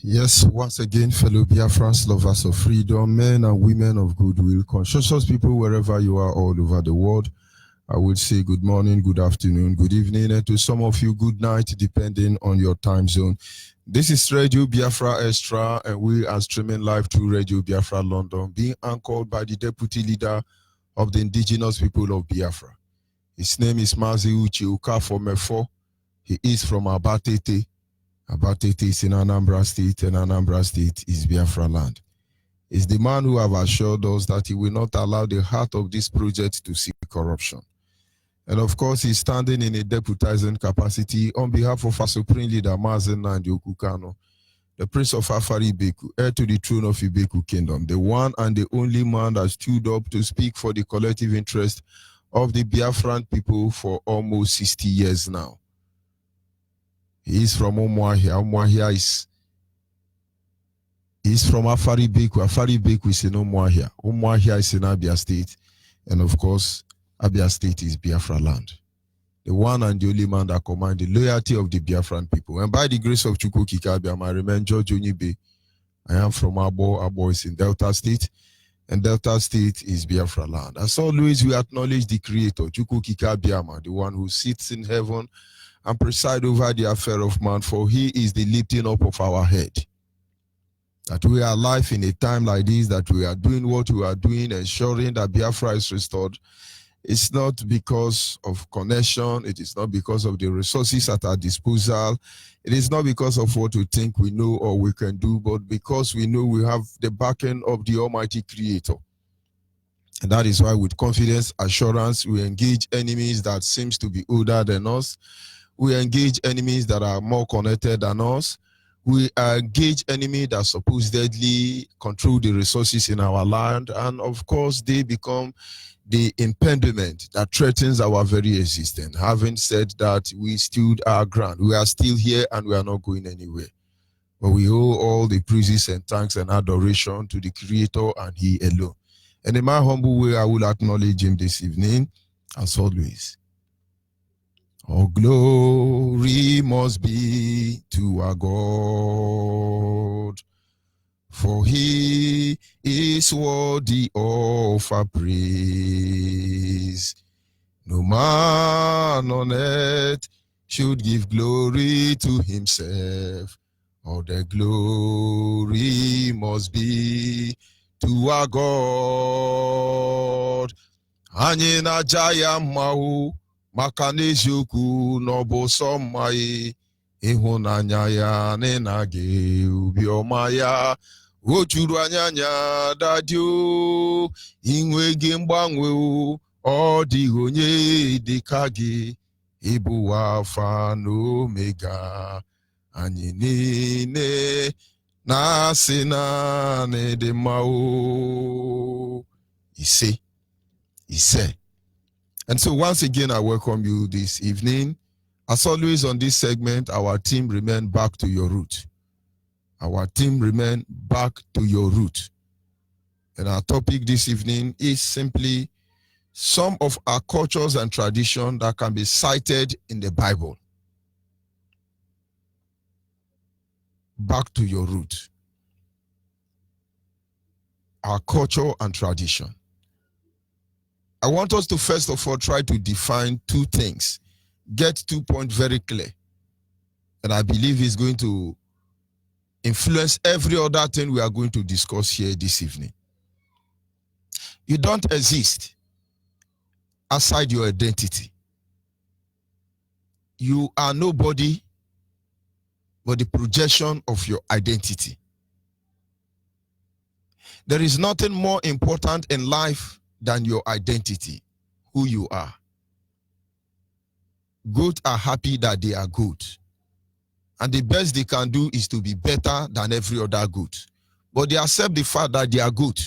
Yes, once again, fellow Biafrans, lovers of freedom, men and women of goodwill, conscientious people wherever you are all over the world, I would say good morning, good afternoon, good evening, and to some of you, good night, depending on your time zone. This is Radio Biafra Extra, and we are streaming live to Radio Biafra London, being anchored by the Deputy Leader of the Indigenous People of Biafra. His name is Mazi Uche Ukafo. He is from Abatete. Abatete is in Anambra State, and Anambra State is Biafra land. He's the man who have assured us that he will not allow the heart of this project to see corruption. And of course, he's standing in a deputizing capacity on behalf of our Supreme Leader, Mazen Nandi Okukano, the Prince of Afari Ibeku, heir to the throne of Ibeku Kingdom, the one and the only man that stood up to speak for the collective interest of the Biafran people for almost 60 years now. He is from Umuahia. Umuahia is from Afari Ibeku. Afari Ibeku is in Umuahia. Umuahia is in Abia State. And of course, Abia State is Biafra land. The one and the only man that commands the loyalty of the Biafran people. And by the grace of Chukwu Kikabiam, I remain George Onyibe. I am from Abo. Abo is in Delta State. and Delta State is Biafra land. As always, we acknowledge the Creator, Chukwu Kika Biama, the one who sits in heaven and preside over the affair of man, for he is the lifting up of our head. That we are alive in a time like this, that we are doing what we are doing, ensuring that Biafra is restored. It's not because of connection. It is not because of the resources at our disposal. It is not because of what we think we know or we can do, but because we know we have the backing of the Almighty Creator. And that is why with confidence, assurance, we engage enemies that seems to be older than us. We engage enemies that are more connected than us. We engage enemies that supposedly control the resources in our land. And of course, they become the impediment that threatens our very existence. Having said that, we stood our ground. We are still here and we are not going anywhere. But we owe all the praises and thanks and adoration to the Creator and He alone. And in my humble way, I will acknowledge Him this evening, as always. All glory must be to our God, for He is worthy of our praise. No man on earth should give glory to himself. All the glory must be to our God. Anyị na-aja ya mma o, maka n'eziokwu n'ọbụ sọ mma ya, ịhụnanya ya na-enage obiọma ya. O juru anya dadi o, inwe gị mgbanwe o, ọ dịghị onye dịka gị, ịbụ Alfa na Omega. Anyị niile na-asị naanị dị mma o. Ise. And so once again, I welcome you this evening. As always on this segment, our team remain back to your root. Our team remain back to your root. And our topic this evening is simply some of our cultures and traditions that can be cited in the Bible. Back to your root. Our culture and tradition. I want us to first of all try to define two things. Get 2 points very clear. And I believe it's going to influence every other thing we are going to discuss here this evening. You don't exist outside your identity. You are nobody but the projection of your identity. There is nothing more important in life than your identity, who you are. Goats are happy that they are good. And the best they can do is to be better than every other goat. But they accept the fact that they are good.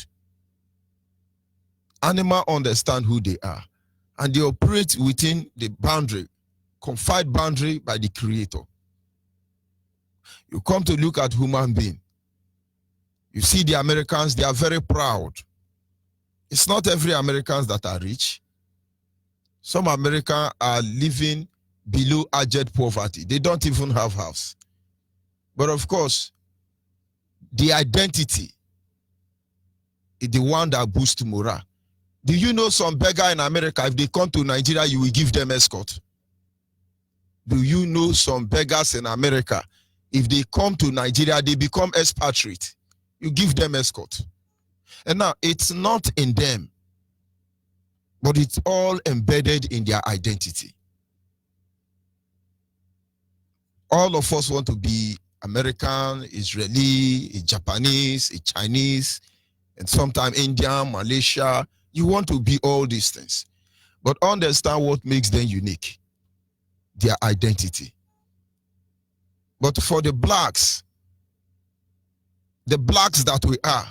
Animals understand who they are. And they operate within the boundary, confined boundary by the Creator. You come to look at human being. You see the Americans, they are very proud. It's not every Americans that are rich. Some Americans are living below abject poverty. They don't even have house. But of course, the identity is the one that boosts morale. Do you know some beggar in America, if they come to Nigeria, you will give them escort? Do you know some beggars in America, if they come to Nigeria, they become expatriate? You give them escort. And now, it's not in them, but it's all embedded in their identity. All of us want to be American, Israeli, a Japanese, a Chinese, and sometimes Indian, Malaysia. You want to be all these things. But understand what makes them unique. Their identity. But for the blacks that we are,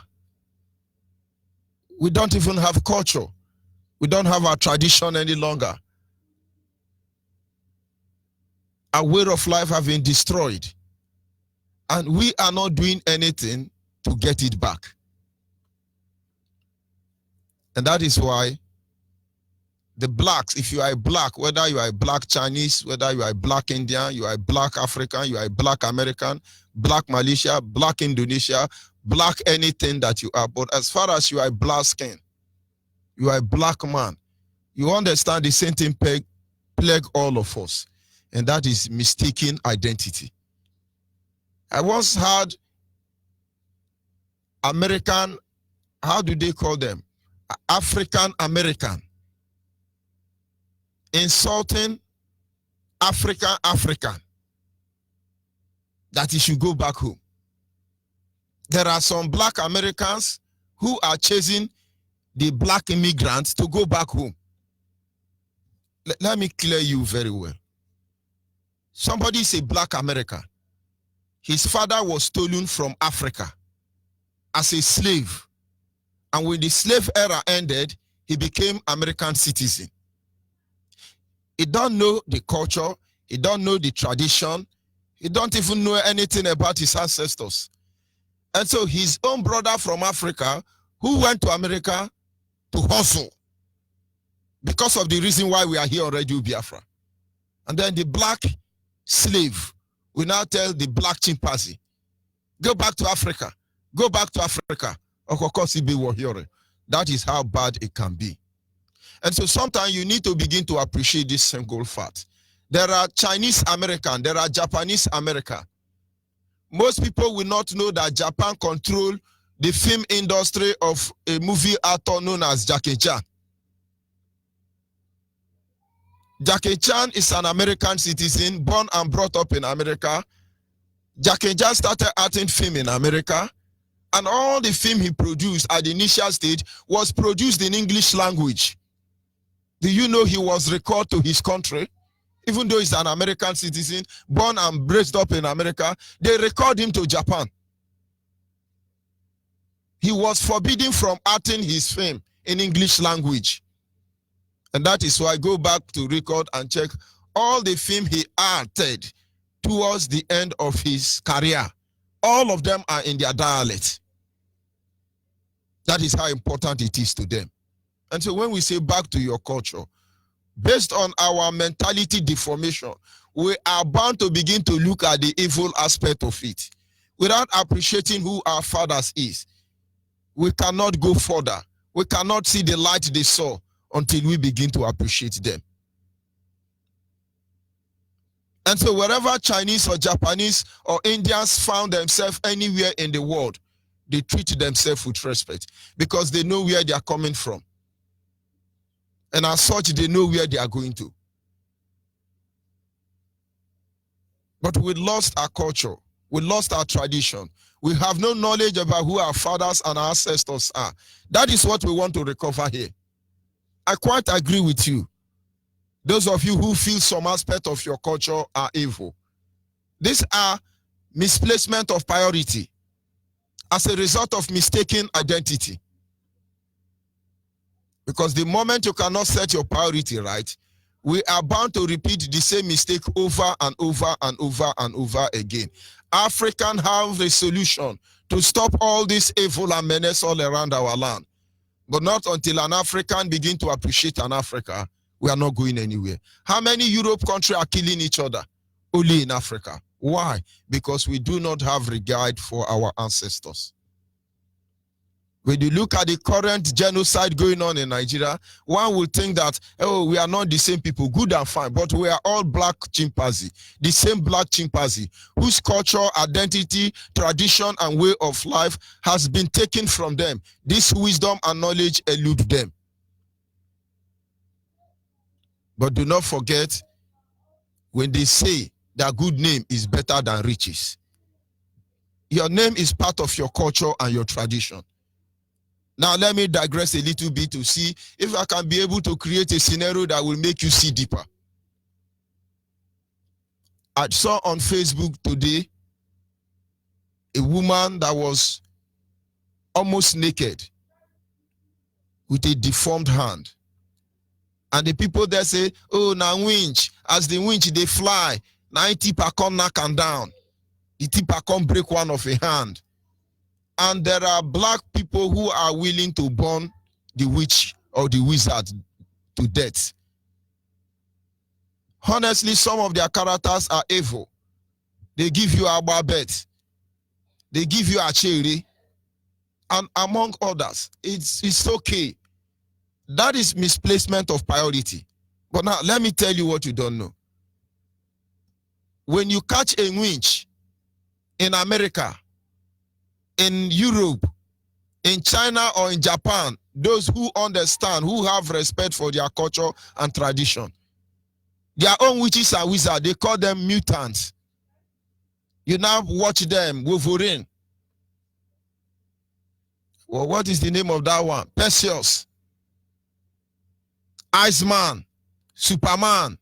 we don't even have culture. We don't have our tradition any longer. Our way of life has been destroyed. And we are not doing anything to get it back. And that is why the blacks, if you are a black, whether you are a black Chinese, whether you are a black Indian, you are a black African, you are a black American, black Malaysia, black Indonesia, black anything that you are. But as far as you are black skin, you are a black man, you understand the same thing plague all of us, and that is mistaken identity. I once heard American, how do they call them? African American insulting African that he should go back home. There are some black Americans who are chasing the black immigrants to go back home. Let me clear you very well. Somebody is a black American. His father was stolen from Africa as a slave. And when the slave era ended, he became American citizen. He don't know the culture. He don't know the tradition. He don't even know anything about his ancestors. And so his own brother from Africa, who went to America to hustle, because of the reason why we are here on Radio Biafra. And then the black slave will now tell the black chimpanzee, go back to Africa. Go back to Africa. That is how bad it can be. And so sometimes you need to begin to appreciate this single fact. There are Chinese American, there are Japanese American. Most people will not know that Japan controls the film industry of a movie actor known as Jackie Chan. Jackie Chan is an American citizen, born and brought up in America. Jackie Chan started acting film in America, and all the film he produced at the initial stage was produced in English language. Do you know he was recalled to his country? Even though he's an American citizen, born and raised up in America, they recalled him to Japan. He was forbidden from acting his film in English language. And that is why I go back to record and check all the film he acted towards the end of his career. All of them are in their dialect. That is how important it is to them. And so when we say back to your culture, based on our mentality deformation, we are bound to begin to look at the evil aspect of it. Without appreciating who our fathers is, we cannot go further. We cannot see the light they saw until we begin to appreciate them. And so wherever Chinese or Japanese or Indians found themselves anywhere in the world, they treat themselves with respect because they know where they are coming from. And as such, they know where they are going to. But we lost our culture. We lost our tradition. We have no knowledge about who our fathers and our ancestors are. That is what we want to recover here. I quite agree with you. Those of you who feel some aspect of your culture are evil. These are misplacement of priority as a result of mistaken identity. Because the moment you cannot set your priority right, we are bound to repeat the same mistake over and over and over and over again. Africans have a solution to stop all this evil and menace all around our land. But not until an African begins to appreciate an Africa, we are not going anywhere. How many Europe countries are killing each other? Only in Africa. Why? Because we do not have regard for our ancestors. When you look at the current genocide going on in Nigeria, one will think that, oh, we are not the same people, good and fine, but we are all black chimpanzee, the same black chimpanzee, whose culture, identity, tradition, and way of life has been taken from them. This wisdom and knowledge elude them. But do not forget, when they say that good name is better than riches, your name is part of your culture and your tradition. Now, let me digress a little bit to see if I can be able to create a scenario that will make you see deeper. I saw on Facebook today a woman that was almost naked with a deformed hand. And the people there say, oh, now winch, as the winch they fly, now tipper come knock and down. The tipper come break one of a hand. And there are black people who are willing to burn the witch or the wizard to death. Honestly, some of their characters are evil. They give you a babet. They give you a cherry. and among others. It's okay. That is misplacement of priority. But now, let me tell you what you don't know. When you catch a winch in America, in Europe, in China, or in Japan, those who understand, who have respect for their culture and tradition, their own witches and wizards, they call them mutants. You now watch them, Wolverine. Well, what is the name of that one? Perseus, Iceman, Superman.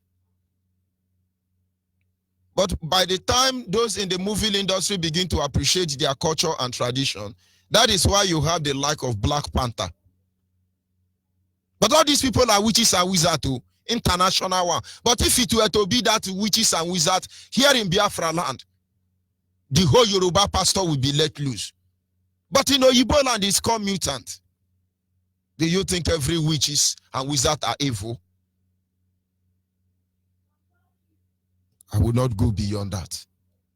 But by the time those in the movie industry begin to appreciate their culture and tradition, that is why you have the like of Black Panther. But all these people are witches and wizards too, international one. But if it were to be that witches and wizards here in Biafra land, the whole Yoruba pastor will be let loose. But in Onyibe land, it's called mutant. Do you think every witches and wizard are evil? I will not go beyond that.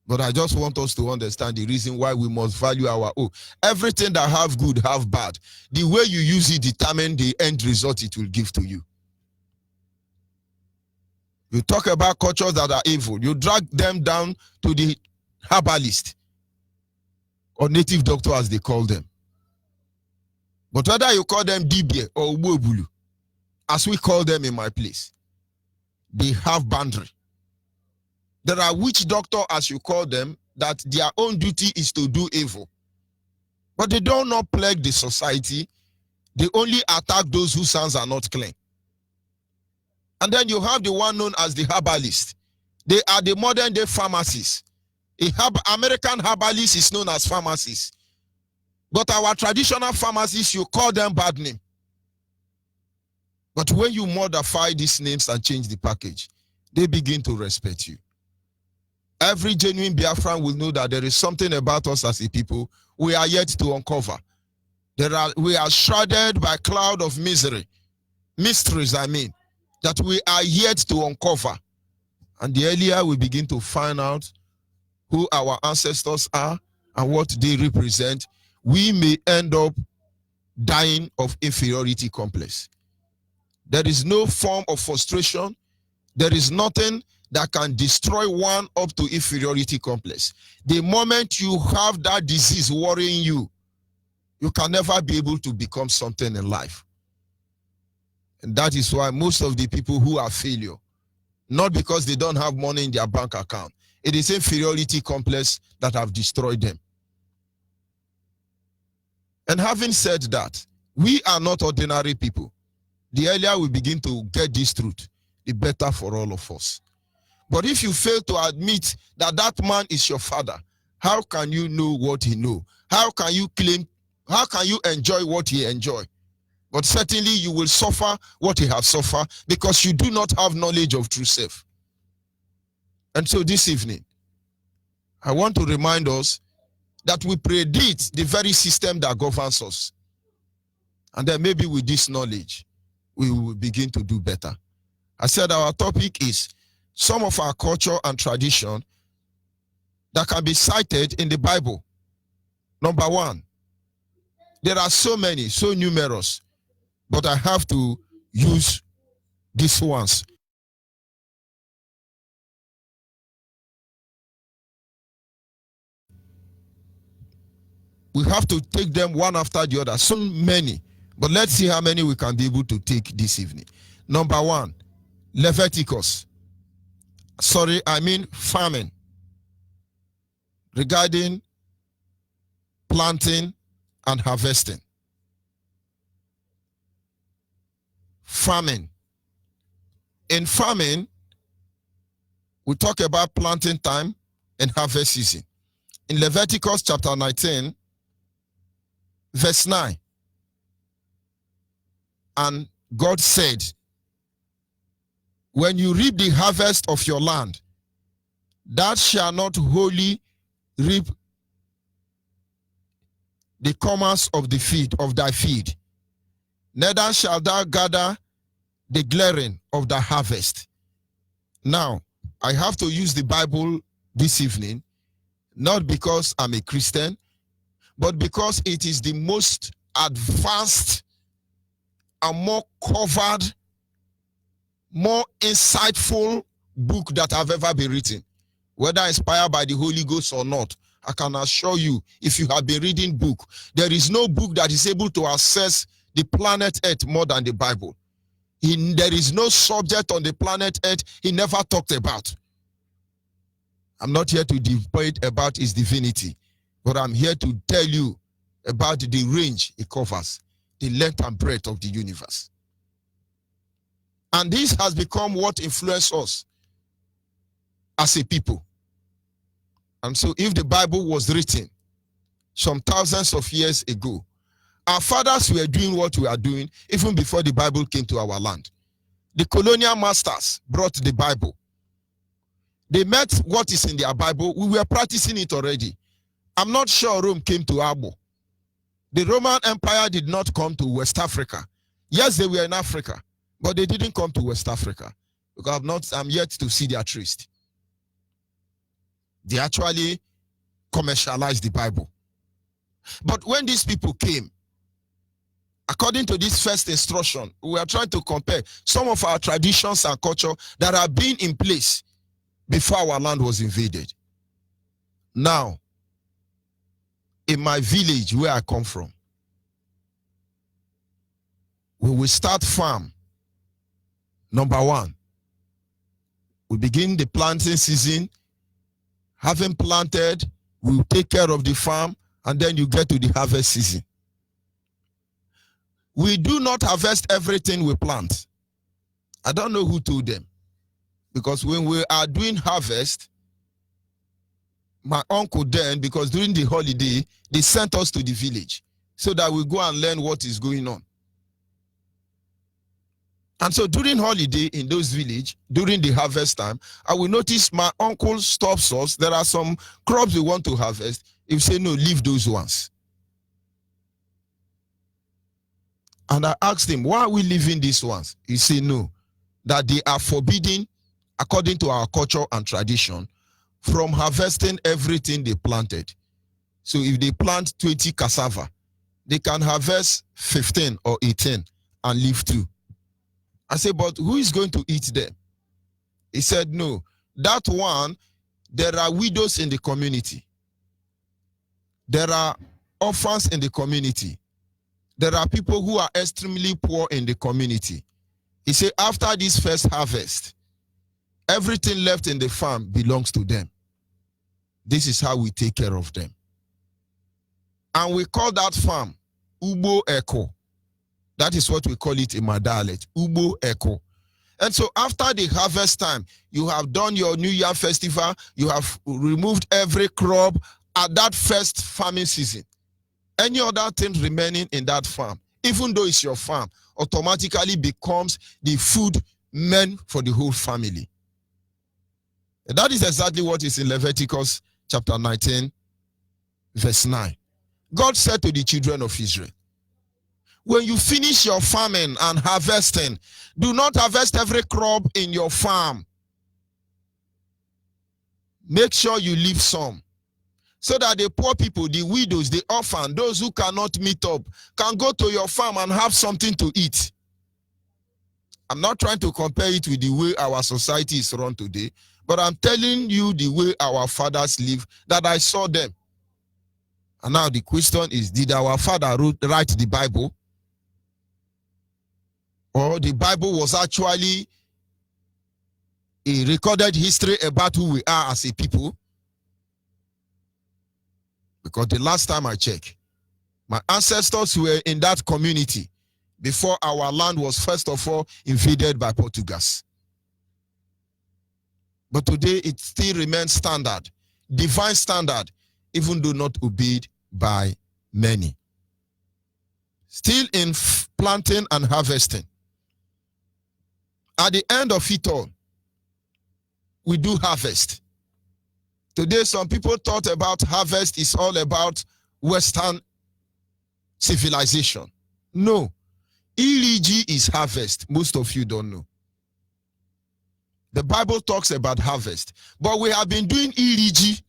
But I just want us to understand the reason why we must value our own. Everything that have good, have bad. The way you use it determines the end result it will give to you. You talk about cultures that are evil. You drag them down to the herbalist or native doctor as they call them. But whether you call them Dibie or Ubobulu, as we call them in my place, they have boundary. There are witch doctor, as you call them, that their own duty is to do evil. But they do not plague the society. They only attack those whose hands are not clean. And then you have the one known as the herbalist. They are the modern day pharmacists. American herbalist is known as pharmacists. But our traditional pharmacists, you call them bad name. But when you modify these names and change the package, they begin to respect you. Every genuine Biafran will know that there is something about us as a people we are yet to uncover. We are shrouded by a cloud of mysteries, that we are yet to uncover. And the earlier we begin to find out who our ancestors are and what they represent, we may end up dying of inferiority complex. There is no form of frustration. There is nothing that can destroy one up to inferiority complex. The moment you have that disease worrying you, you can never be able to become something in life. And that is why most of the people who are failure, not because they don't have money in their bank account, it is inferiority complex that have destroyed them. And having said that, we are not ordinary people. The earlier we begin to get this truth, the better for all of us. But if you fail to admit that that man is your father, how can you know what he knows? How can you claim, how can you enjoy what he enjoys? But certainly you will suffer what he has suffered because you do not have knowledge of true self. And so this evening, I want to remind us that we predict the very system that governs us. And then maybe with this knowledge, we will begin to do better. I said our topic is some of our culture and tradition that can be cited in the Bible. Number one, there are so many, so numerous, but I have to use these ones. We have to take them one after the other, so many, but let's see how many we can be able to take this evening. Number one, Leviticus. Farming. Regarding planting and harvesting. Farming. In farming, we talk about planting time and harvest season. In Leviticus chapter 19, verse 9, and God said, when you reap the harvest of your land, that shall not wholly reap the commerce of the feed of thy feed, neither shall thou gather the glaring of the harvest. Now, I have to use the Bible this evening, not because I'm a Christian, but because it is the most advanced and more covered, more insightful book that have ever been written. Whether inspired by the Holy Ghost or not, I can assure you, if you have been reading book, there is no book that is able to assess the planet Earth more than the Bible. There is no subject on the planet Earth he never talked about. I'm not here to debate about his divinity, but I'm here to tell you about the range it covers, the length and breadth of the universe. And this has become what influences us as a people. And so if the Bible was written some thousands of years ago, our fathers were doing what we are doing even before the Bible came to our land. The colonial masters brought the Bible. They met what is in their Bible. We were practicing it already. I'm not sure Rome came to Abo. The Roman Empire did not come to West Africa. Yes, they were in Africa, but they didn't come to West Africa because I'm yet to see their trace. They actually commercialized the Bible. But when these people came, according to this first instruction, we are trying to compare some of our traditions and culture that have been in place before our land was invaded. Now, in my village where I come from, when we start farm, number one, we begin the planting season. Having planted, we take care of the farm, and then you get to the harvest season. We do not harvest everything we plant. I don't know who told them. Because when we are doing harvest, my uncle then, because during the holiday, they sent us to the village so that we go and learn what is going on. And so during holiday in those villages, during the harvest time, I will notice my uncle stops us. There are some crops we want to harvest. He will say, no, leave those ones. And I asked him, why are we leaving these ones? He said, no, that they are forbidden, according to our culture and tradition, from harvesting everything they planted. So if they plant 20 cassava, they can harvest 15 or 18 and leave 2. I said, but who is going to eat them? He said, no, that one, there are widows in the community. There are orphans in the community. There are people who are extremely poor in the community. He said, after this first harvest, everything left in the farm belongs to them. This is how we take care of them. And we call that farm Ubo Echo. That is what we call it in my dialect, Ubo Echo. And so after the harvest time, you have done your New Year festival, you have removed every crop at that first farming season. Any other thing remaining in that farm, even though it's your farm, automatically becomes the food meant for the whole family. And that is exactly what is in Leviticus chapter 19, verse 9. God said to the children of Israel, when you finish your farming and harvesting, do not harvest every crop in your farm. Make sure you leave some, so that the poor people, the widows, the orphan, those who cannot meet up, can go to your farm and have something to eat. I'm not trying to compare it with the way our society is run today, but I'm telling you the way our fathers live, that I saw them. And now the question is, did our father write the Bible? Or the Bible was actually a recorded history about who we are as a people? Because the last time I checked, my ancestors were in that community before our land was first of all invaded by Portuguese. But today it still remains standard, divine standard, even though not obeyed by many. Still in planting and harvesting. At the end of it all, we do harvest. Today, some people thought about harvest is all about Western civilization. No. Iliji is harvest. Most of you don't know. The Bible talks about harvest. But we have been doing Iliji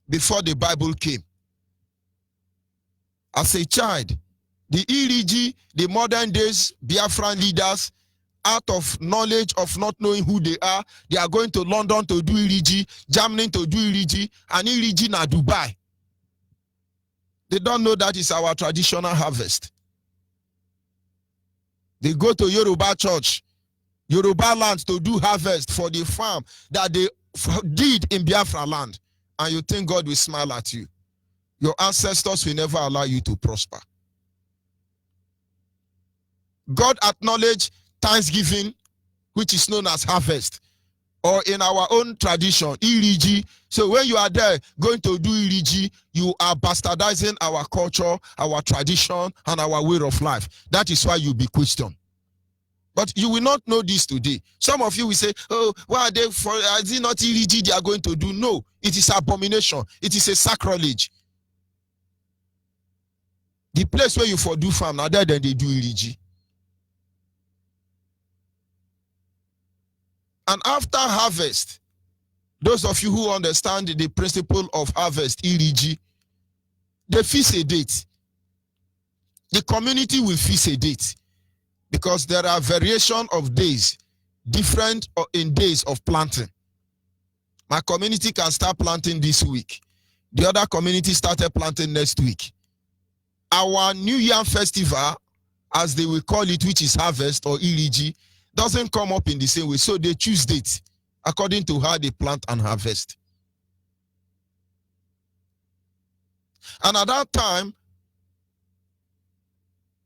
before the Bible came. as a child, the Iriji, the modern days Biafran leaders, out of knowledge of not knowing who they are going to London to do Iriji, Germany to do Iriji, and Iriji na Dubai. They don't know that is our traditional harvest. They go to Yoruba church, Yoruba land to do harvest for the farm that they did in Biafra land, and you think God will smile at you. Your ancestors will never allow you to prosper. God acknowledged Thanksgiving, which is known as harvest, or in our own tradition, Iriji. So when you are there going to do Iriji, you are bastardizing our culture, our tradition, and our way of life. That is why you'll be questioned. But you will not know this today. Some of you will say, oh, why are they for? Is it not Iriji they are going to do? No, it is abomination. It is a sacrilege. The place where you for do farm, now there then they do Iriji. And after harvest, those of you who understand the principle of harvest, Iriji, they fix a date. The community will fix a date because there are variation of days, different in days of planting. My community can start planting this week. The other community started planting next week. Our New Year festival, as they will call it, which is harvest or Iriji, doesn't come up in the same way. So they choose dates according to how they plant and harvest. And at that time,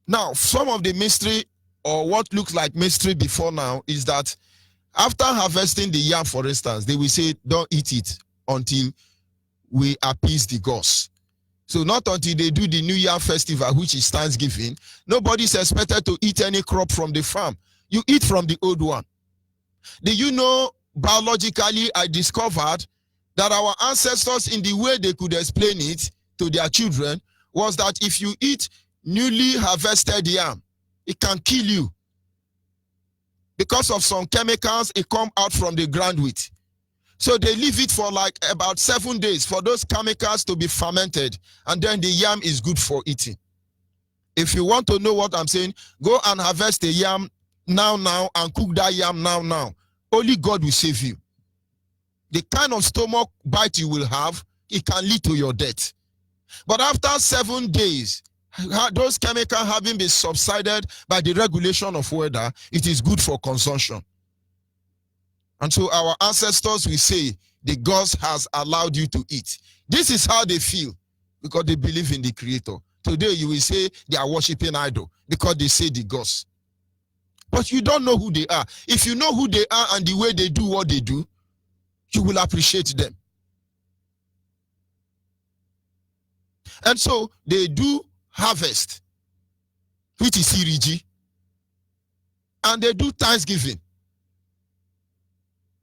now some of the mystery, or what looks like mystery before now, is that after harvesting the yam, for instance, they will say, don't eat it until we appease the gods. So not until they do the New Year festival, which is Thanksgiving, nobody's expected to eat any crop from the farm. You eat from the old one. Do you know, biologically, I discovered that our ancestors, in the way they could explain it to their children, was that if you eat newly harvested yam, it can kill you because of some chemicals it come out from the ground with. So they leave it for like about 7 days for those chemicals to be fermented, and then the yam is good for eating. If you want to know what I'm saying, go and harvest the yam now and cook that yam now. Only God will save you. The kind of stomach bite you will have, it can lead to your death. But after 7 days, those chemicals having been subsided by the regulation of weather, it is good for consumption. And so our ancestors will say, the gods has allowed you to eat. This is how they feel, because they believe in the Creator. Today you will say they are worshiping idol because they say the gods. But you don't know who they are. If you know who they are and the way they do what they do, you will appreciate them. And so they do harvest, which is Iriji, and they do Thanksgiving.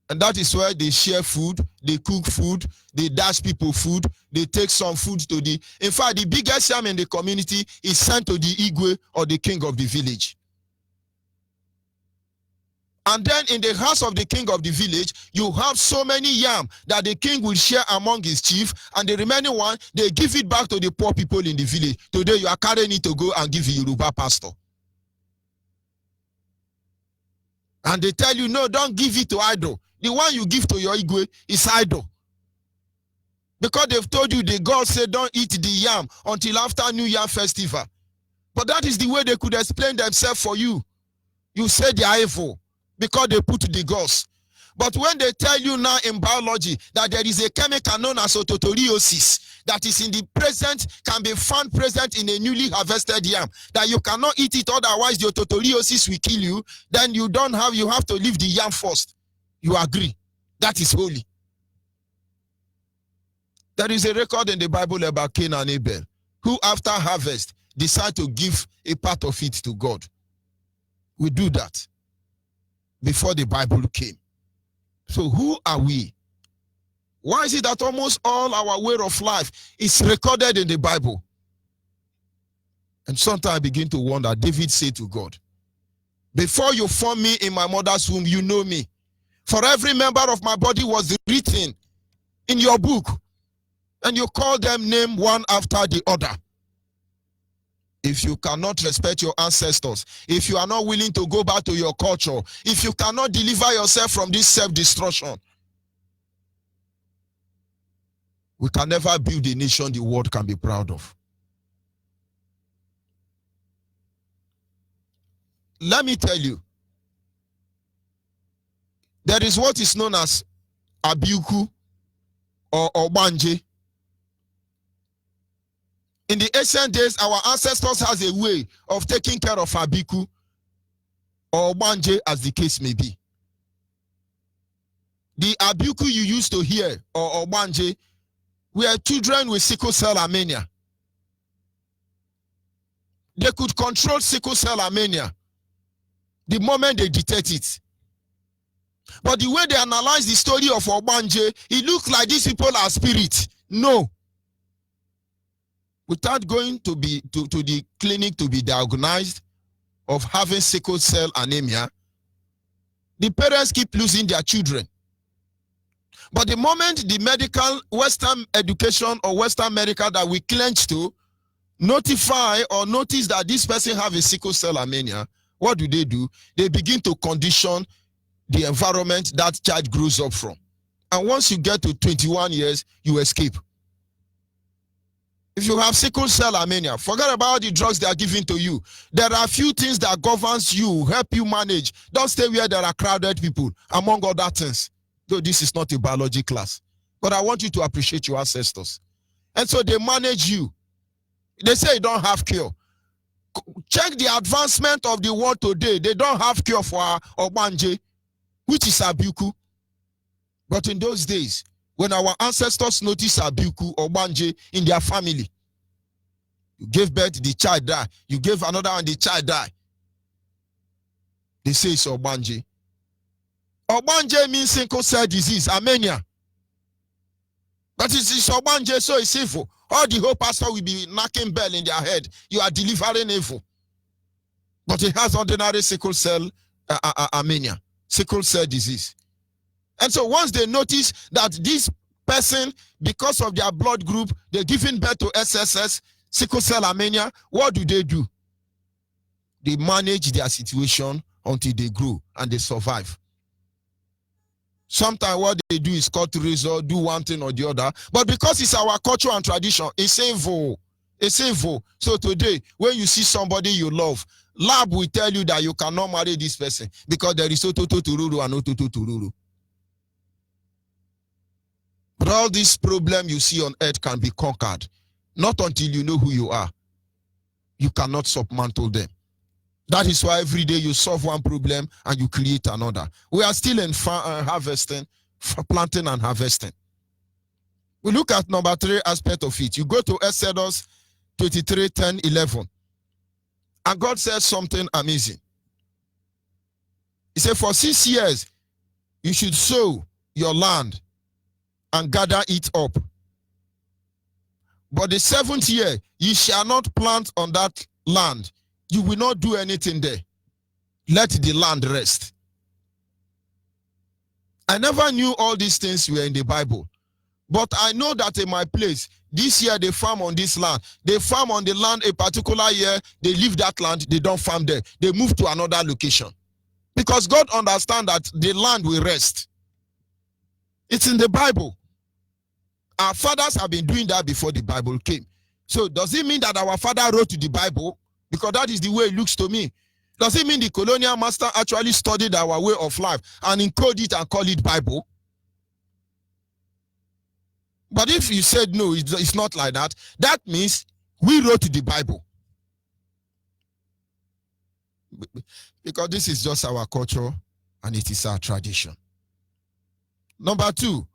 And that is where they share food, they cook food, they dash people food, they take some food to the... In fact, the biggest yam in the community is sent to the Igwe or the king of the village. And then in the house of the king of the village, you have so many yam that the king will share among his chief, and the remaining one, they give it back to the poor people in the village. Today, you are carrying it to go and give a Yoruba pastor. And they tell you, no, don't give it to idol. The one you give to your Igwe is idol. Because they've told you, the God said, don't eat the yam until after New Year festival. But that is the way they could explain themselves for you. You say they are evil because they put the gods. But when they tell you now in biology that there is a chemical known as ototoriosis that is in the present, can be found present in a newly harvested yam, that you cannot eat it, otherwise the ototoriosis will kill you, then you have to leave the yam first. You agree. That is holy. There is a record in the Bible about Cain and Abel, who after harvest decide to give a part of it to God. We do that before the Bible came. So who are we? Why is it that almost all our way of life is recorded in the Bible? And sometimes I begin to wonder. David said to God, before you formed me in my mother's womb, you know me. For every member of my body was written in your book, and you call them name one after the other. if you cannot respect your ancestors, if you are not willing to go back to your culture, if you cannot deliver yourself from this self-destruction, we can never build a nation the world can be proud of. Let me tell you, there is what is known as Abiku or Obanje. In the ancient days, our ancestors has a way of taking care of Abiku or Obanje, as the case may be. The Abiku you used to hear or Obanje were children with sickle cell anemia. They could control sickle cell anemia the moment they detect it. But the way they analyze the story of Obanje, it looks like these people are spirits. No. Without going to the clinic to be diagnosed of having sickle cell anemia, the parents keep losing their children. But the moment the medical Western education or Western medical that we clench to notify or notice that this person have a sickle cell anemia, what do? They begin to condition the environment that child grows up from. And once you get to 21 years, you escape. If you have sickle cell anemia, forget about the drugs they are giving to you. There are a few things that governs you, help you manage. Don't stay where there are crowded people, among other things. Though this is not a biology class. But I want you to appreciate your ancestors. And so they manage you. They say you don't have cure. Check the advancement of the world today. They don't have cure for Obanje, which is Abiku. But in those days, when our ancestors noticed Abiku or Obanje in their family, you gave birth, the child died. You gave another one, the child died. They say it's Obanje. Obanje means sickle cell disease, anemia. But it's Obanje, so it's evil. All the whole pastor will be knocking bell in their head. You are delivering evil. But it has ordinary sickle cell anemia, sickle cell disease. And so once they notice that this person, because of their blood group, they're giving birth to SSS, sickle cell anemia, what do? They manage their situation until they grow and they survive. Sometimes what they do is cut razor, do one thing or the other. But because it's our culture and tradition, it's evil. It's evil. So today, when you see somebody you love, lab will tell you that you cannot marry this person because there is Ototo Tururu and Ototo Tururu. But all these problems you see on earth can be conquered. Not until you know who you are. You cannot submantle them. That is why every day you solve one problem and you create another. We are still in harvesting, planting and harvesting. We look at number 3 aspect of it. You go to Exodus 23, 10, 11. And God says something amazing. He said, for 6 years, you should sow your land and gather it up. But the 7th year, you shall not plant on that land. You will not do anything there. Let the land rest. I never knew all these things were in the Bible. But I know that in my place, this year they farm on this land. They farm on the land a particular year. They leave that land. They don't farm there. They move to another location. Because God understands that the land will rest. It's in the Bible. Our fathers have been doing that before the Bible came. So does it mean that our father wrote the Bible? Because that is the way it looks to me. Does it mean the colonial master actually studied our way of life and encoded it and called it Bible? But if you said no, it's not like that, that means we wrote the Bible. Because this is just our culture and it is our tradition. Number 2,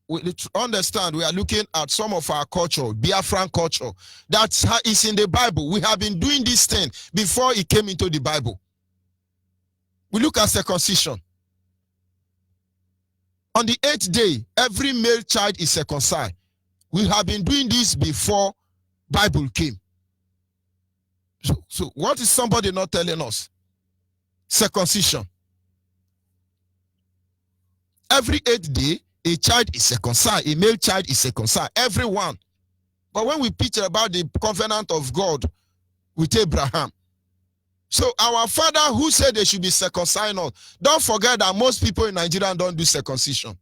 we understand we are looking at some of our culture, Biafran culture, that is in the Bible. We have been doing this thing before it came into the Bible. We look at circumcision. On the 8th day, every male child is circumcised. We have been doing this before Bible came. So what is somebody not telling us? Circumcision. Every 8th day, a child is circumcised, a male child is circumcised, everyone. But when we preach about the covenant of God with Abraham. So our father who said they should be circumcised, don't forget that most people in Nigeria don't do circumcision.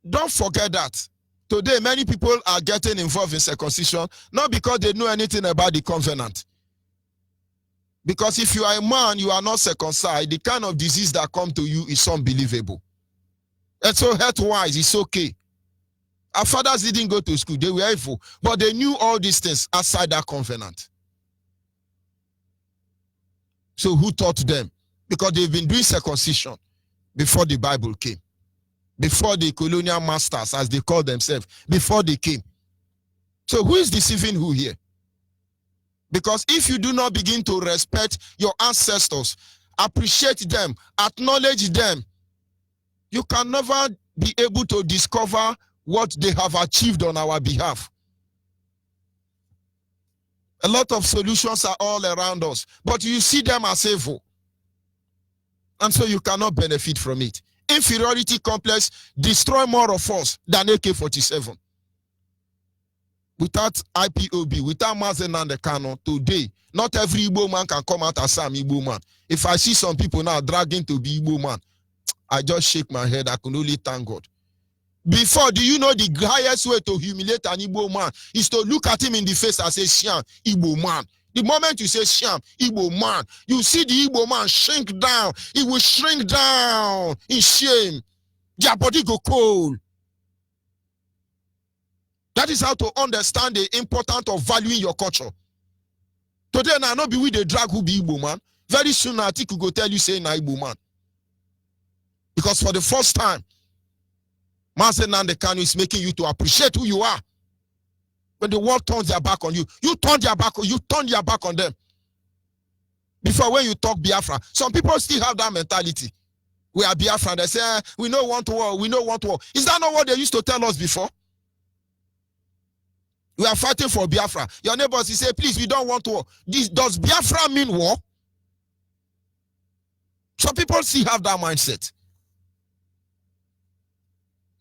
Don't forget that. Today, many people are getting involved in circumcision, not because they know anything about the covenant. Because if you are a man, you are not circumcised, the kind of disease that comes to you is unbelievable. And so health-wise, it's okay. Our fathers didn't go to school, they were evil, but they knew all these things outside that covenant. So who taught them? Because they've been doing circumcision before the Bible came. Before the colonial masters, as they call themselves, before they came. So who is deceiving who here? Because if you do not begin to respect your ancestors, appreciate them, acknowledge them, you can never be able to discover what they have achieved on our behalf. A lot of solutions are all around us, but you see them as evil. And so you cannot benefit from it. Inferiority complex destroy more of us than AK-47. Without IPOB, without Mazen and the Kano, today, not every Igbo man can come out as some Igbo man. If I see some people now dragging to be Igbo man, I just shake my head. I can only thank God. Before, do you know the highest way to humiliate an Igbo man is to look at him in the face and say, Shiam, Igbo man. The moment you say Shiam, Igbo man, you see the Igbo man shrink down. He will shrink down in shame. Their body go cold. That is how to understand the importance of valuing your culture. Today, now, not be with the drag who be Igbo man. Very soon, I think we go tell you, say, na Igbo man. Because for the first time, Mazen Nandekanu is making you to appreciate who you are. When the world turns their back on you, you turn your back on them. Before, when you talk Biafra, some people still have that mentality. We are Biafra. They say, we don't want war, we don't want war. Is that not what they used to tell us before? We are fighting for Biafra. Your neighbors say, please, we don't want war. Does Biafra mean war? Some people still have that mindset.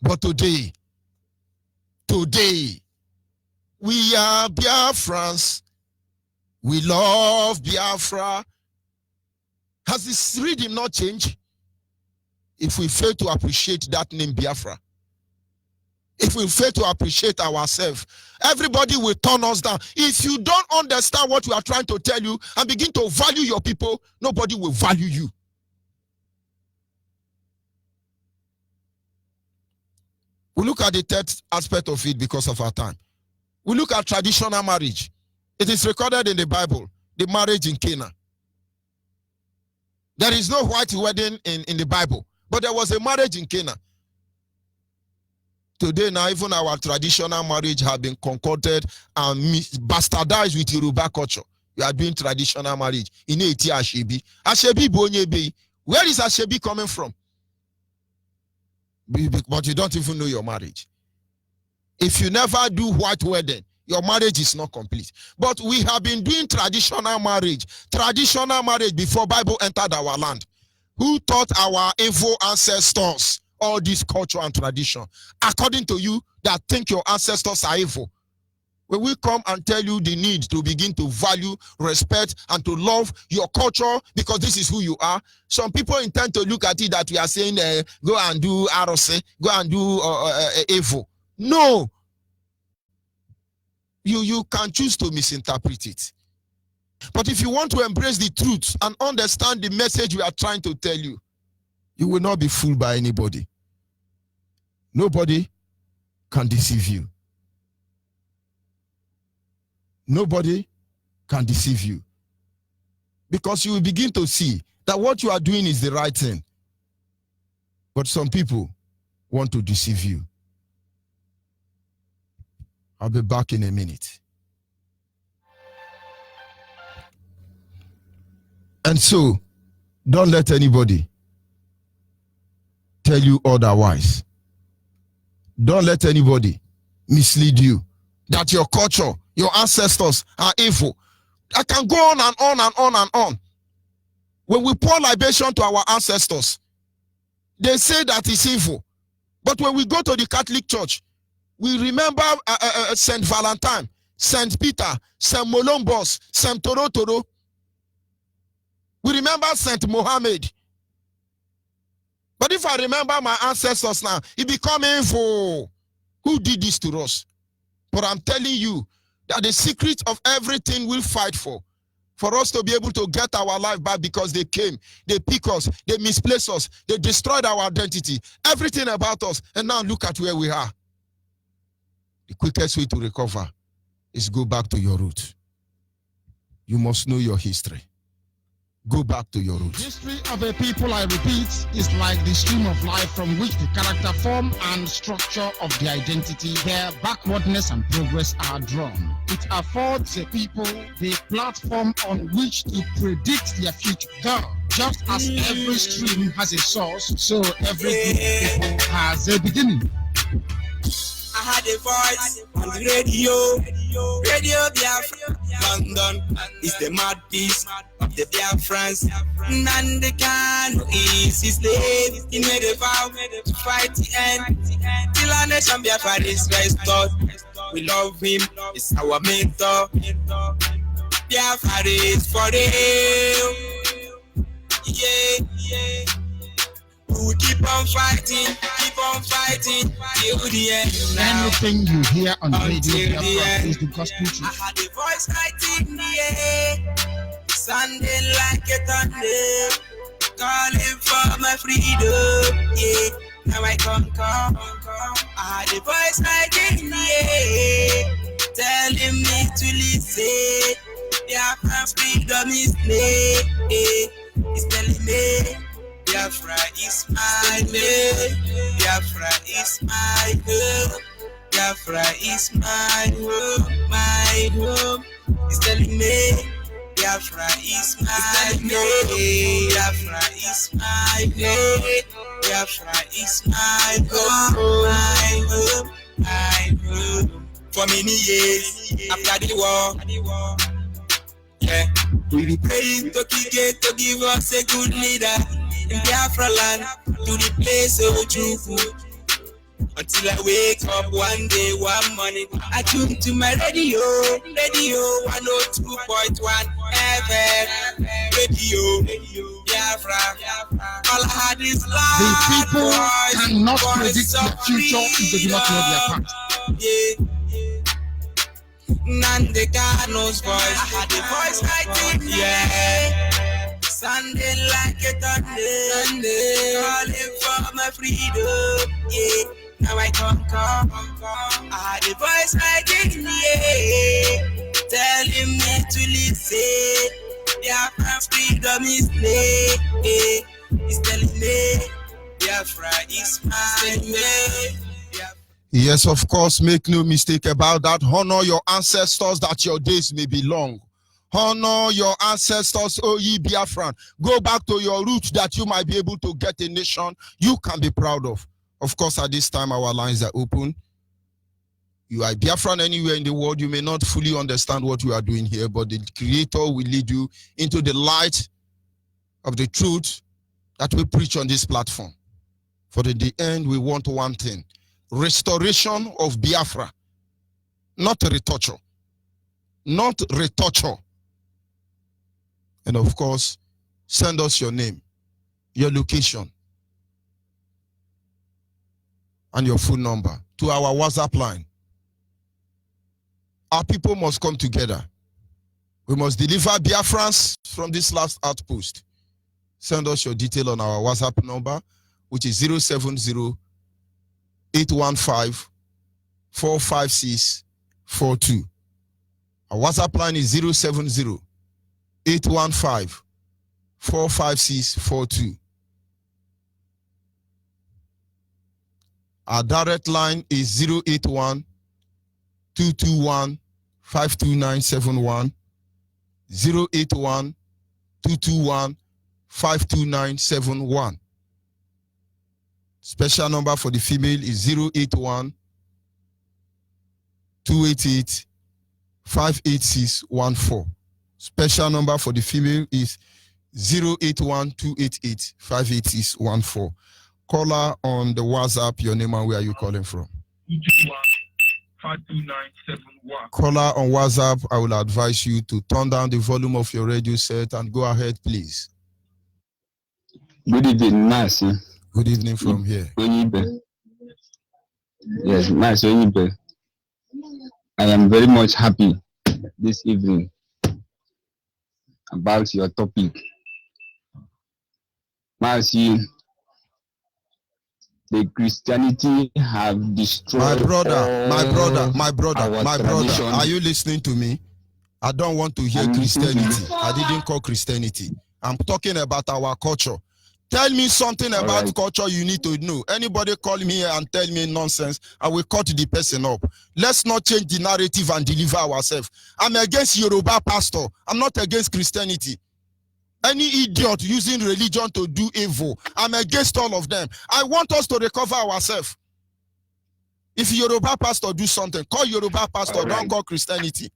But today, we are Biafrans. We love Biafra. Has this rhythm not changed? If we fail to appreciate that name Biafra, if we fail to appreciate ourselves, everybody will turn us down. If you don't understand what we are trying to tell you and begin to value your people, nobody will value you. We look at the third aspect of it because of our time. We look at traditional marriage. It is recorded in the Bible, the marriage in Cana. There is no white wedding in the Bible, but there was a marriage in Cana. Today now, even our traditional marriage have been concocted and bastardized with Yoruba culture. We are doing traditional marriage. In Eti Ashebi. Ashebi Onyibe. Where is Ashebi coming from? But you don't even know your marriage. If you never do white wedding, your marriage is not complete. But we have been doing traditional marriage before Bible entered our land. Who taught our evil ancestors all this culture and tradition? According to you, that think your ancestors are evil. When we come and tell you the need to begin to value, respect, and to love your culture because this is who you are, some people intend to look at it that we are saying, go and do arose, go and do evil. No. You can choose to misinterpret it. But if you want to embrace the truth and understand the message we are trying to tell you, you will not be fooled by anybody. Nobody can deceive you. Nobody can deceive you. Because you will begin to see that what you are doing is the right thing. But some people want to deceive you. I'll be back in a minute. And so, don't let anybody tell you otherwise. Don't let anybody mislead you that your culture, your ancestors are evil. I can go on and on and on and on. When we pour libation to our ancestors, they say that it's evil. But when we go to the Catholic Church, we remember Saint Valentine. St. Peter, St. Molombos, St. Torotoro. We remember St. Mohammed. But if I remember my ancestors now, it become info. Who did this to us? But I'm telling you that the secret of everything we'll fight for us to be able to get our life back, because they came, they pick us, they misplaced us, they destroyed our identity, everything about us, and now look at where we are. The quickest way to recover is go back to your roots. You must know your history. Go back to your roots. History of a people, I repeat, is like the stream of life from which the character form and structure of the identity, their backwardness and progress are drawn. It affords a people the platform on which to predict their future. Just as every stream has a source, so every group of people has a beginning. I had a voice on the radio Biafra, London is the mouthpiece of the Biafrans. Nandekan is his slave, he made a vow to fight the end, till our nation Biafra is restored. We love him, he's our mentor. Biafra is for real, yeah. We keep on fighting till the end. Anything you hear on radio Biafra is the gospel truth. I had a voice right in the air, sounding like a thunder, calling for my freedom. Yeah, now I come. I had a voice right in the air, telling me to listen. Biafra freedom is name. It's telling me Biafra is my name. Biafra is my home. Biafra is my home. It's telling me Biafra is my name. Biafra is my name. Biafra is my home. My home. For many years after the war, yeah, we be praying to Kike to give us a good leader in Biafra land, to the place of Juku. Until I wake up one day, one morning, I tune to my radio 102.1 FM, radio Biafra. All I had is love. The people cannot predict the future if they do not know their past. Yeah. Nandekano's voice, I had a voice right in, yeah. Sounding like a thunder, calling for my freedom, yeah. Now I come. I had a voice right in, yeah, telling me to listen. Biafra freedom is me, it's telling me Biafra is my way. Yes, of course, make no mistake about that. Honor your ancestors that your days may be long. Honor your ancestors, O ye Biafran. Go back to your roots that you might be able to get a nation you can be proud of. Of course, at this time, our lines are open. You are Biafran anywhere in the world. You may not fully understand what we are doing here, but the Creator will lead you into the light of the truth that we preach on this platform. For in the end, we want one thing: restoration of Biafra, not retoucher. Not retoucher. And of course, send us your name, your location, and your phone number to our WhatsApp line. Our people must come together. We must deliver Biafrans from this last outpost. Send us your detail on our WhatsApp number, which is 070 815 456 42. Our WhatsApp line is 070 815 456 42. Our direct line is 081 221 52971. 081 221 52971. Special number for the female is 081 288 58614. Special number for the female is 081 288 58614. Caller on the WhatsApp, your name and where are you calling from? Caller on WhatsApp, I will advise you to turn down the volume of your radio set and go ahead, please. Good evening, Mercy. Good evening from here. Onyibe. Yes, Mercy Onyibe. I am very much happy this evening about your topic. Mercy, the Christianity have destroyed my brother. tradition. Are you listening to me? I don't want to hear Christianity. I didn't call Christianity. I'm talking about our culture. Tell me something about culture you need to know. Anybody call me here and tell me nonsense, I will cut the person up. Let's not change the narrative and deliver ourselves. I'm against Yoruba pastor. I'm not against Christianity. Any idiot using religion to do evil, I'm against all of them. I want us to recover ourselves. If Yoruba pastor do something, call Yoruba pastor, don't call Christianity.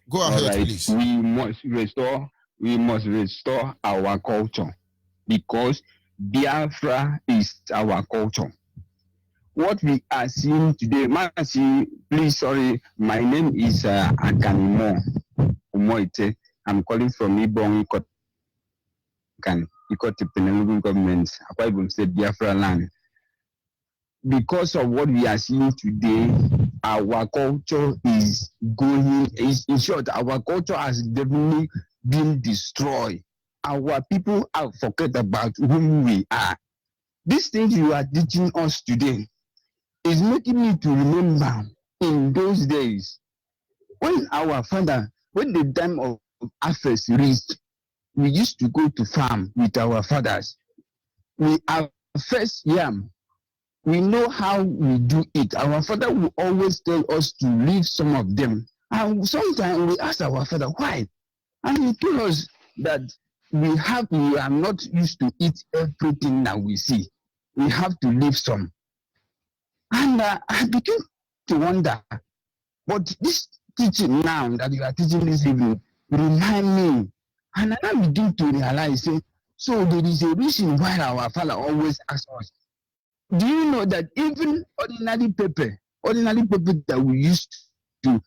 Go ahead, please. We must restore our culture because Biafra is our culture. What we are seeing today, please, sorry, my name is Akanimo Umoite. I'm calling from Ibong Ikote government, Akwa Ibom State, Biafra land. Because of what we are seeing today, our culture is going, in short, our culture has definitely been destroyed. Our people have forget about who we are. These things you are teaching us today is making me to remember in those days when our father, when the time of harvest reached, we used to go to farm with our fathers. We have first yam. We know how we do it. Our father will always tell us to leave some of them. And sometimes we ask our father, why? And he told us that we are not used to eat everything that we see. We have to leave some. And I began to wonder, but this teaching now that you are teaching this evening remind me. And I begin to realize, so there is a reason why our father always asks us, do you know that even ordinary pepper that we used to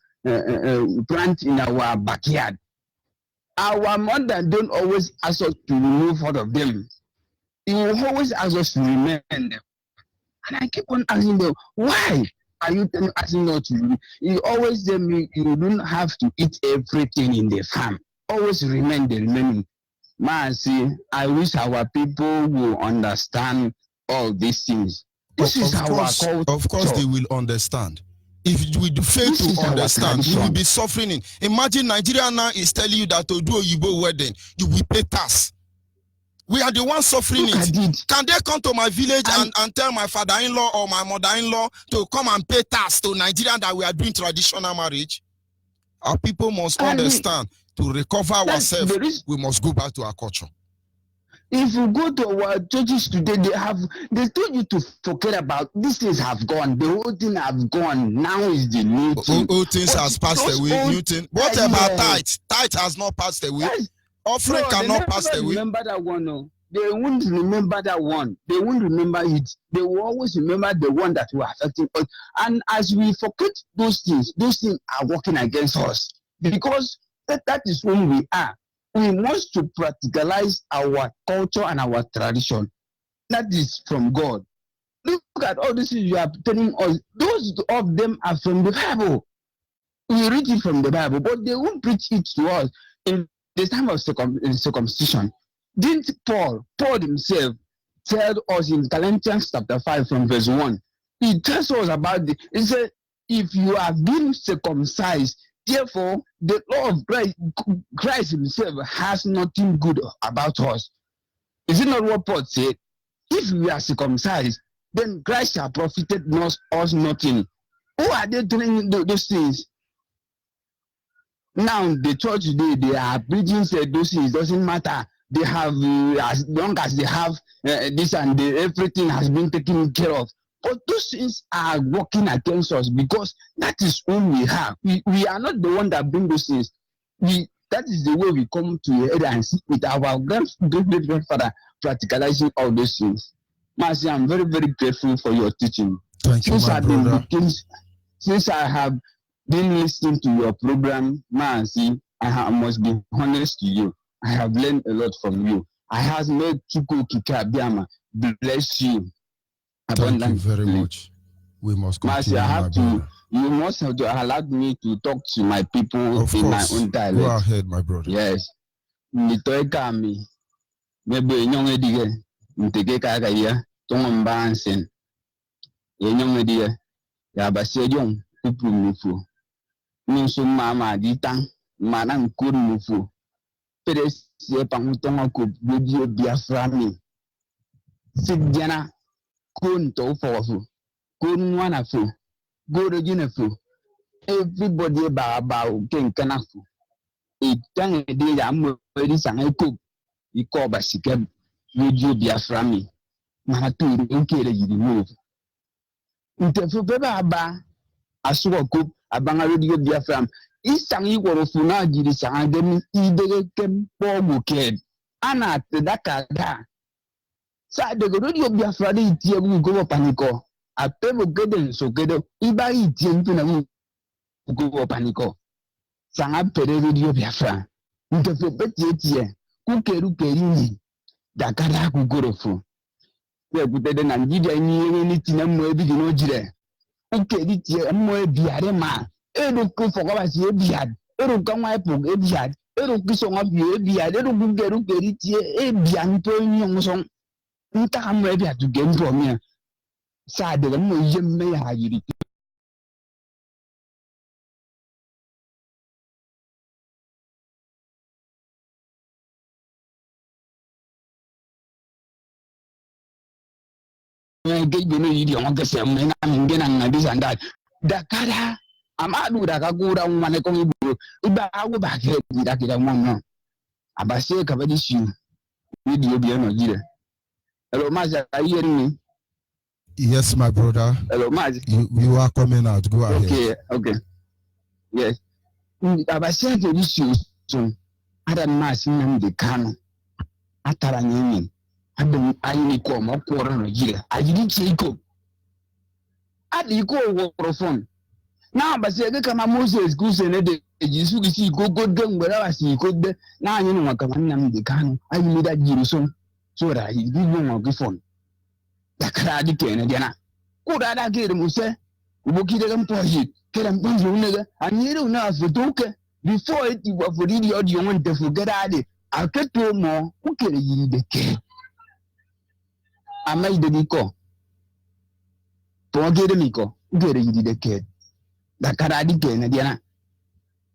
plant in our backyard, our mother don't always ask us to remove all of them. He will always ask us to remain them. And I keep on asking them, why are you asking us to remove? He always tell me, you don't have to eat everything in the farm. Always remain the remaining. I wish our people will understand all these things. This is our culture. Of course they will understand. If we fail to understand, we will be suffering. Imagine Nigeria now is telling you that to do a Onyibe wedding, you will pay tax. We are the ones suffering it. Can they come to my village and tell my father-in-law or my mother-in-law to come and pay tax to Nigeria that we are doing traditional marriage? Our people must understand to recover ourselves, we must go back to our culture. If you go to our churches today, they told you to forget about these things have gone. The whole thing have gone. Now is the new thing. Old things has passed away. New thing. What about tithe? Tithe has not passed away. Yes. Offering cannot pass away. Remember that one, no. They won't remember that one. They won't remember it. They will always remember the one that will affect us. And as we forget those things are working against us. Because that is who we are. We must to practicalize our culture and our tradition. That is from God. Look at all this you are telling us. Those of them are from the Bible. We read it from the Bible, but they won't preach it to us in the time of circumcision. Didn't Paul himself tell us in Galatians chapter 5 from verse 1? He tells us about he said, if you have been circumcised, therefore, the law of Christ himself has nothing good about us. Is it not what Paul said? If we are circumcised, then Christ shall profited us nothing. Who are they doing those things? Now, the church today, they are preaching those things. Doesn't matter. They have, as long as they have this and everything has been taken care of. But those things are working against us because that is who we have. We are not the one that bring those things. That is the way we come to head and sit with our great-grandfather practicalizing all those things. Mercy, I'm very, very grateful for your teaching. Thank you, my brother. Since I have been listening to your program, man, see, must be honest to you. I have learned a lot from you. I have made Chuku Kika Biama bless you Thank you abundantly. very much. We must continue, my brother. You must have to allow me to talk to my people Of in course. my own dialect. Go ahead, my brother. Yes. Nitoeka mi. Maybe nyonge dige. Nteke kaka ya. Tongo mbansen. Nyonge dige. Ya basi jong. Kupu mufu. Nunsu mama ditang. Mana nkuru mufu. Pere siye pangutonga ko video Biafra mi. Sidjana. Kun to fofu. Kun wana fu. Go to fu. Everybody about ken kanafu. Itang edi amu edi sangai cook. Iko basike video Biafra mi. Mahaturu nkele yidi move. Ntefu beba aba asuwa cook abanga radio Biafra. Isangi korofuna jiri sangagemi idege kempo muked. Ana tedaka da. Sa de radio Biafra de itie go paniko. Apebo geden so gedo iba itie mpuna go paniko. Sanga pere radio Biafra. Ntefu betie kukeru kerini dakara kugorofu. We kutede na njide ni tina mo ebi no jire. Ukeri tie mo ebiare ma. Eru ku fokoba si ebiad. Eru kanwa epo ebiad. Eru ku songa bi ebiad. Eru kukeru keri tie ebian to nyongso. Nta mo ebiad tu gempo mi. Sa de mo yemme ya yiri. Gejeno yidi onge semena ngena ngadi sandal dakara amadu dakagura umane ko iburu iba agu bakire dakira mono abase kabadi siu video bi no jire. Hello maza hear me? Yes, my brother. Hello maza. You are coming out. Go ahead. Okay. Yes. Abase kabadi siu so ada mas namde kanu atara nyinyi Adam ayini ko mo kworo no jire ajidi chiko adi ko worofon na basi ga kama Moses kusene de jisu kisi ko godgan gbara wasi ko de na anyi no kama nam de kanu ayini da jiri so da yi no mo gifon da kara di kene dena ko da ke muse uboki de kan poji kera mbanzo nega anyere na fotoke before it was for the audio want to forget ade aketo mo ku kere yiri de ke amai de diko pogere miko gere yidi de ke da kara di ke na diana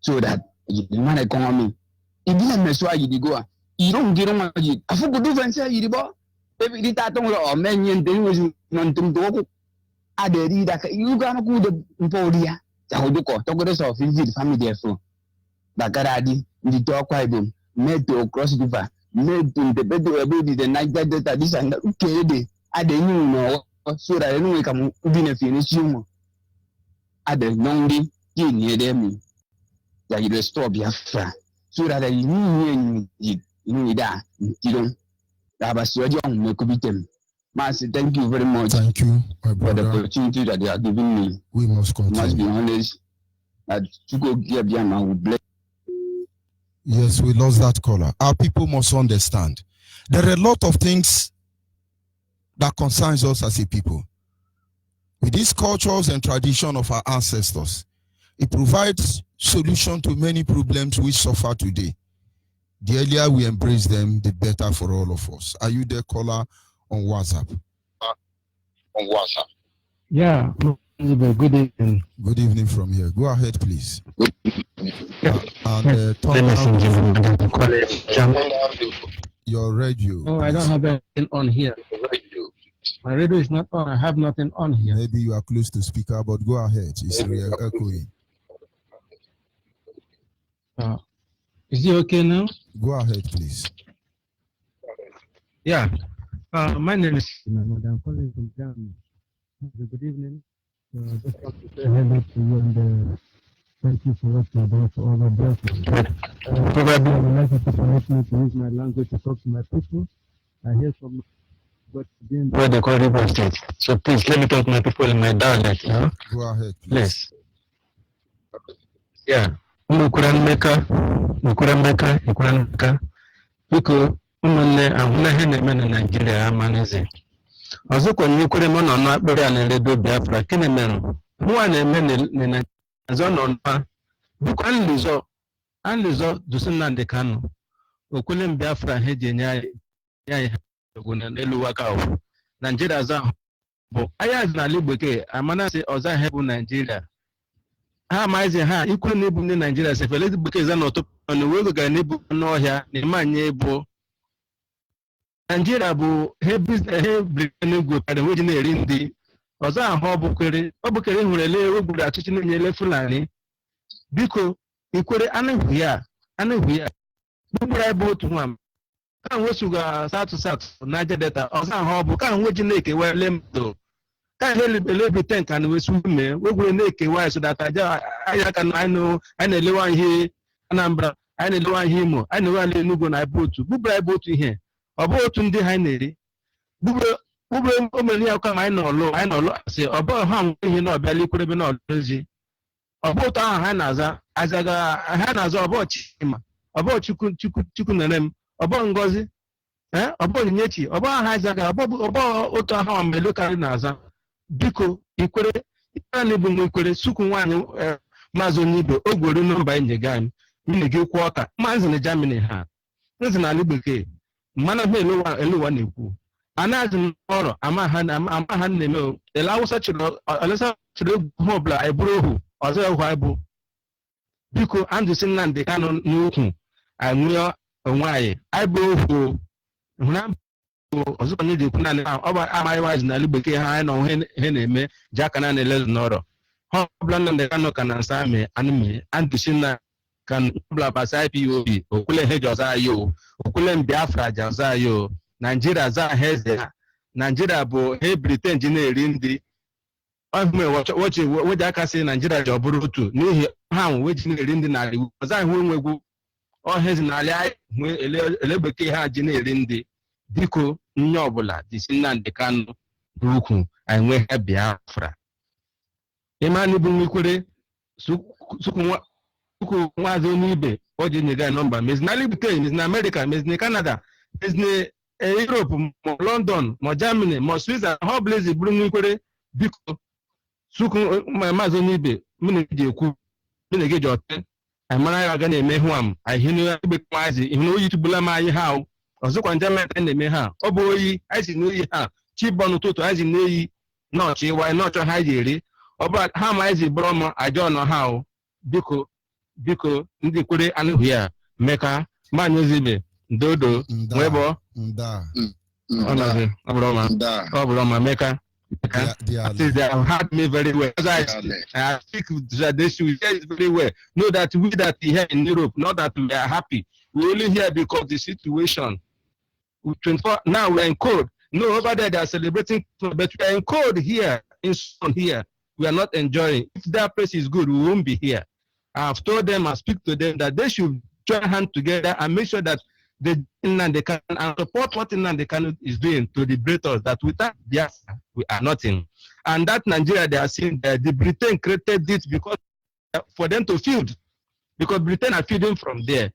so that yidi mane ko mi ibina meso yidi go iro ngiro ma yidi afugo du fense yidi bo e bi ta tong lo o menyen de wo non tum do ko aderi da ka yu ga na ku de mpodia ta ho duko to go de so fi family efo da kara di ndi to kwa ibom meto cross river meto de bedo ebodi de Niger Delta this and ukede adenyu no so that enu ka mu bi na fi ni siumo ade nongi yini edemi ya you restore Biafra so that you ni da ndidon da basi odi on me kubitem mas thank you very much. Thank you, my brother, for the opportunity that they are giving me. We must continue. Must be honest that to go give Biafra will bless. Yes, we lost that caller. Our people must understand there are a lot of things that concerns us as a people. With these cultures and tradition of our ancestors, it provides solution to many problems we suffer today. The earlier we embrace them, the better for all of us. Are you there, caller, on WhatsApp? Yeah, good evening. Good evening from here. Go ahead, please. Yeah. Turn your radio. Oh, I don't have anything on here. My radio is not on. I have nothing on here. Maybe you are close to speaker, but go ahead. It's echoing. Is it okay now? Go ahead, please. Yeah. My name is I'm calling from Germany. Good evening. Just want to say hello to you and thank you for what you're doing for all of us. Probably I would like you to permit me to use my language to talk to my people. I hear from but where they call River State. So please let me talk to my people in my dialect, you know? Go ahead, please. Yeah. Mkuran Meka, Biko, ụmụnne ahụla ihe na-eme na Naịjirịa amaneze. Ọzọkwa nyekwere m nọ n'akpịrị a na-eredo Biafra, gịnị mere? Nwa na-eme na Naịjirịa nọ n'ọnụ. Biko anlịzọ dusi Nnamdi Kanu. Okwele m Biafra ha eji enye anyị ha egwu n'elu waka ahụ. Naịjirịa azọ ahụ bụ anya azụ n'ala Igbo ke amanasị ọzọ ahụ bụ Naịjirịa. Ha amaghịzi ha ikwe na ebu ndị Naịjirịa sefele Igbo ke za n'ọtụtụ ọnụ wee gara n'ebu n'ọhịa na eme anyị ebu. Nigeria bụ he Britain karịa weji na-eri ndị ọzọ ahụ ọ bụkere hụrụle egburu achịchị na-enyere Fulani. Biko ikwere anụhụ ya bụgburu anyị bụ otu nwa ka nwesuga satụ Niger Delta ọzọ ahụ ọ bụ ka nweji na-ekewa ele mmadụ ka ele Britain ka na wesu ume wegwure na-ekewa anyị sodata anyị aka na anyị na-elewa ihe Anambra, anyị na-elewa ihe Imo, anyị na-elewa ihe Enugu na bụ otu bụgburu anyị bụ otu ihe ọ bụ otu ndị ha na-eri bụgburu omere ya ụka ma anyị nọlụ asị ọ bụ ha nwere ihe na ọbịala ikwere ebe na ọlụzi ọ bụ ụtọ ahụ ha na-aza ha na-aza ọ bụ Chima ọ bụ Chukwu nere m ọ bụ Ngozi ọ bụ Onyinyechi ọ bụ aha azaga ọ bụ otu ahụ melu karị na-aza. Biko ikwere na ebu nwe ikwere sukwu nwaanyị Maazị Onyibe o gwere nọmba enyega m mmiri gị kwụọ ọka maazị na Germany ha nzi na ala bekee mana ha eluwa na-ekwu anaghịzi n'ọrụ ama ha na-eme ele Awụsa chịrị egwu ha ọbụla anyị bụrụ ohu ọzọ egwu anyị bụ. Biko andụsi Nnamdi Kanu n'ukwu anyị nwee onwe anyị bụ ohu hụna ọzọkwa nye dị ekwu naanị ọ bụ amaghị wazi n'ala bekee ha anyị na ọhụụ ha na-eme ji aka na na-ele n'ọrụ ha ọbụla Nnamdi Kanu ka na nsa amị anụmị andụsi na kan ọbụla pasa IPOB okwule he ji ọzọ anyị o okwule Biafra ji ọzọ anyị o Naịjirịa za ha eze ha Naịjirịa bụ he Britain ji na-eri ndị weji aka sị Naịjirịa ji ọ bụrụ otu n'ihi ha nwe weji na-eri ndị narị iwu ọzọ anyị nwegwu ọha ezi n'ala anyị ele bekee ha ji na-eri ndị. Biko nye ọbụla dịsi Nnamdi Kanu n'ukwu anyị nwee ha Biafra ịma na ibu nwekwere sukwu Nwaazị Onyibe o ji nyega nọmba mezi na Britain mezi na America mezi na Canada mezi na Europe ma London ma Germany ma Switzerland ha ọbụla ezi bụrụ nwekwere. Biko sukwu Maazị Onyibe mụ na eji ekwu mụ na gị ji ọtị anyị mara ya aga na-eme hụ am anyị hụ igbe maazị ihu na oyi tụgbula m anyị ha ọzọkwa nje anyị na-eme ha ọ bụ oyi anyị si n'oyi ha chibọn ụtụtụ anyị si n'oyi nọọchị ịwa nọọchọ ha ji eri ọ bụ ha ma anyị ji bụrụ m aja ọnọ ha biko ndị kwere anụhụ ya Meka Manyị Ozibe Ndodo Nwebo ọ bụrụ ọma Meka they have heard me very well. As I speak tradition very well. Know that we that here in Europe, not that we are happy. We only here because the situation. Now we're in cold. No, over there they are celebrating, but we are in cold here, in sun here. We are not enjoying. If that place is good, we won't be here. I have told them, I speak to them that they should join hands together and make sure that they can support what Nnamdi Kanu is doing to liberate us, that without Biafra, we are nothing. And that Nigeria, they are saying that the Britain created this because for them to feed, because Britain are feeding from there.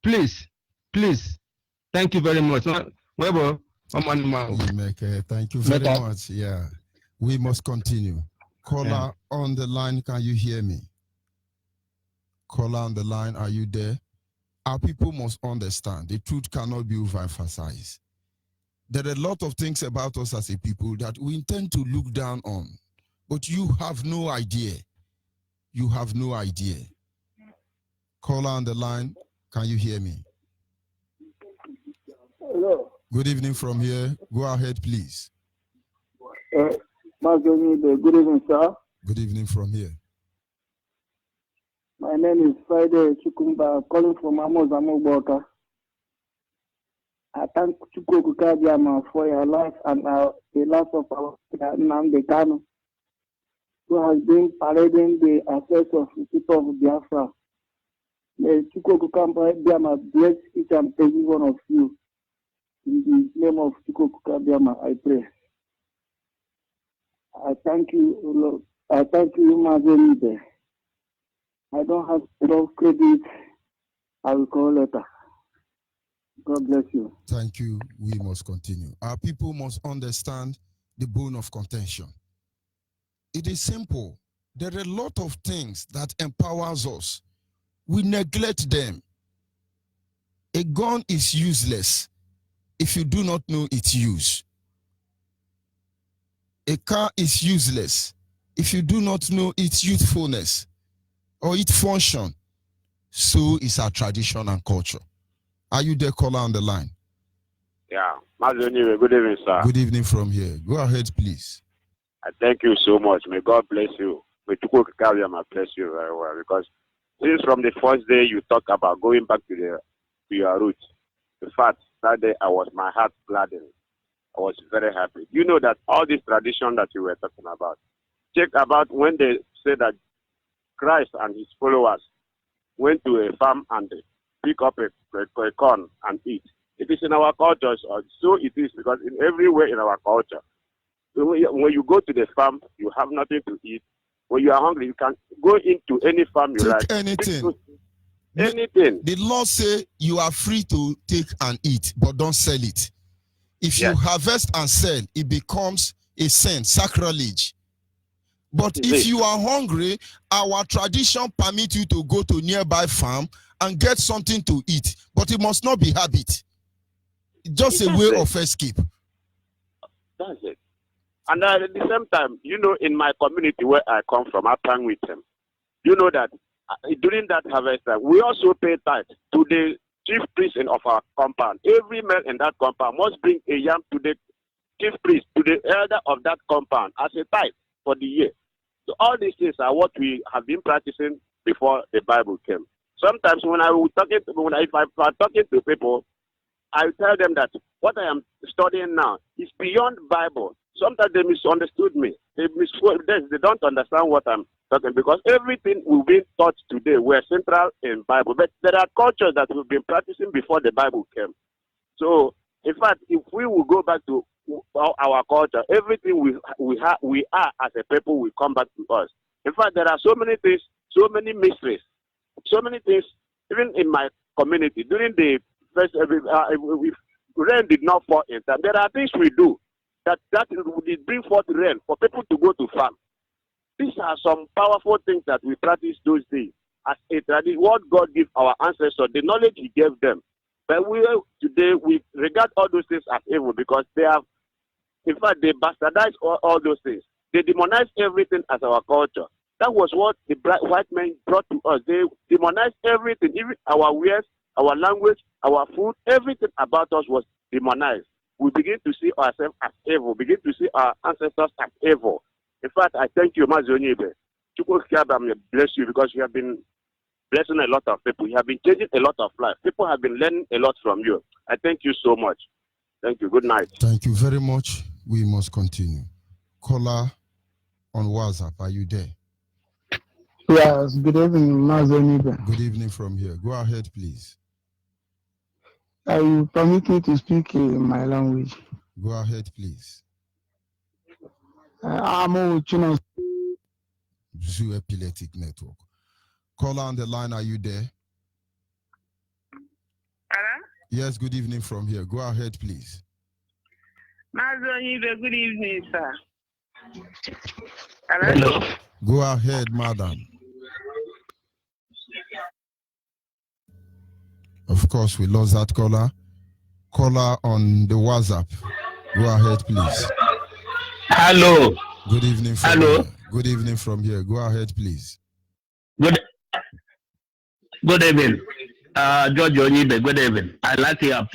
Please, thank you very much. Thank you very much. Yeah, we must continue. Caller on the line, can you hear me? Caller on the line, are you there? Our people must understand the truth cannot be overemphasized. There are a lot of things about us as a people that we intend to look down on, but you have no idea. You have no idea. Caller on the line, can you hear me? Hello. Good evening from here. Go ahead, please. Good evening, sir. Good evening from here. My name is Friday Chukumba, calling from Amozamoboka. I thank Chukwukadiama for your life and the life of our Nnamdi Kanu, who has been parading the affairs of the people of Biafra. May Chukwukadiama bless each and every one of you. In the name of Chukwu I pray. I thank you, Lord. I thank you, Onyibe. I don't have enough credit. I will call later. God bless you. Thank you. We must continue. Our people must understand the bone of contention. It is simple. There are a lot of things that empowers us. We neglect them. A gun is useless if you do not know its use. A car is useless if you do not know its usefulness or its function. So is our tradition and culture. Are you there, caller on the line? Yeah, Onyibe, good evening, sir. Good evening from here. Go ahead, please. I thank you so much. May God bless you. May Chukwu bless you very well, because since from the first day you talk about going back to your roots, in fact, that day my heart gladdened. I was very happy. You know that all this tradition that you were talking about, check about when they say that Christ and his followers went to a farm and pick up a corn and eat. It is in our culture, so it is, because in every way in our culture, when you go to the farm, you have nothing to eat. When you are hungry, you can go into any farm you like. Anything. Anything. The law say you are free to take and eat, but don't sell it. If you harvest and sell, it becomes a sin, sacrilege. But if you are hungry, our tradition permits you to go to nearby farm and get something to eat. But it must not be habit. It's just a way of escape. That's it. And at the same time, you know, in my community where I come from, I plan with them. You know that during that harvest time, we also pay tithe to the chief priest of our compound. Every man in that compound must bring a yam to the chief priest, to the elder of that compound, as a tithe for the year. So all these things are what we have been practicing before the Bible came. Sometimes when I'm talking to people, I tell them that what I am studying now is beyond Bible. Sometimes they misunderstood me. They don't understand what I'm talking, because everything we've been taught today were central in Bible. But there are cultures that we've been practicing before the Bible came. So, in fact, if we will go back to our culture, everything we are as a people will come back to us. In fact, there are so many things, so many mysteries, so many things, even in my community. During the first, rain did not fall in time. There are things we do that will bring forth rain for people to go to farm. These are some powerful things that we practice those days as a tradition. What God gave our ancestors, the knowledge He gave them. But today we regard all those things as evil, because they have, in fact, they bastardize all those things. They demonize everything as our culture. That was what the white men brought to us. They demonized everything, even our wares, our language, our food, everything about us was demonized. We begin to see ourselves as evil, begin to see our ancestors as evil. In fact, I thank you, Onyibe. Chukwu bless you, because you have been blessing a lot of people. You have been changing a lot of lives. People have been learning a lot from you. I thank you so much. Thank you. Good night. Thank you very much. We must continue. Caller on WhatsApp, are you there? Yes, good evening, Onyibe. Good evening from here. Go ahead, please. You permit me to speak in my language. Go ahead, please. I'm Zoo Epileptic Network. Caller on the line, are you there? Hello? Yes, good evening from here. Go ahead, please. Onyibe, good evening, sir. Hello? Go ahead, madam. Of course, we lost that caller. Caller on the WhatsApp. Go ahead, please. Hello. Good evening from Hello. here. Good evening from here. Go ahead, please. Good evening. George Onyibe, good evening. I like your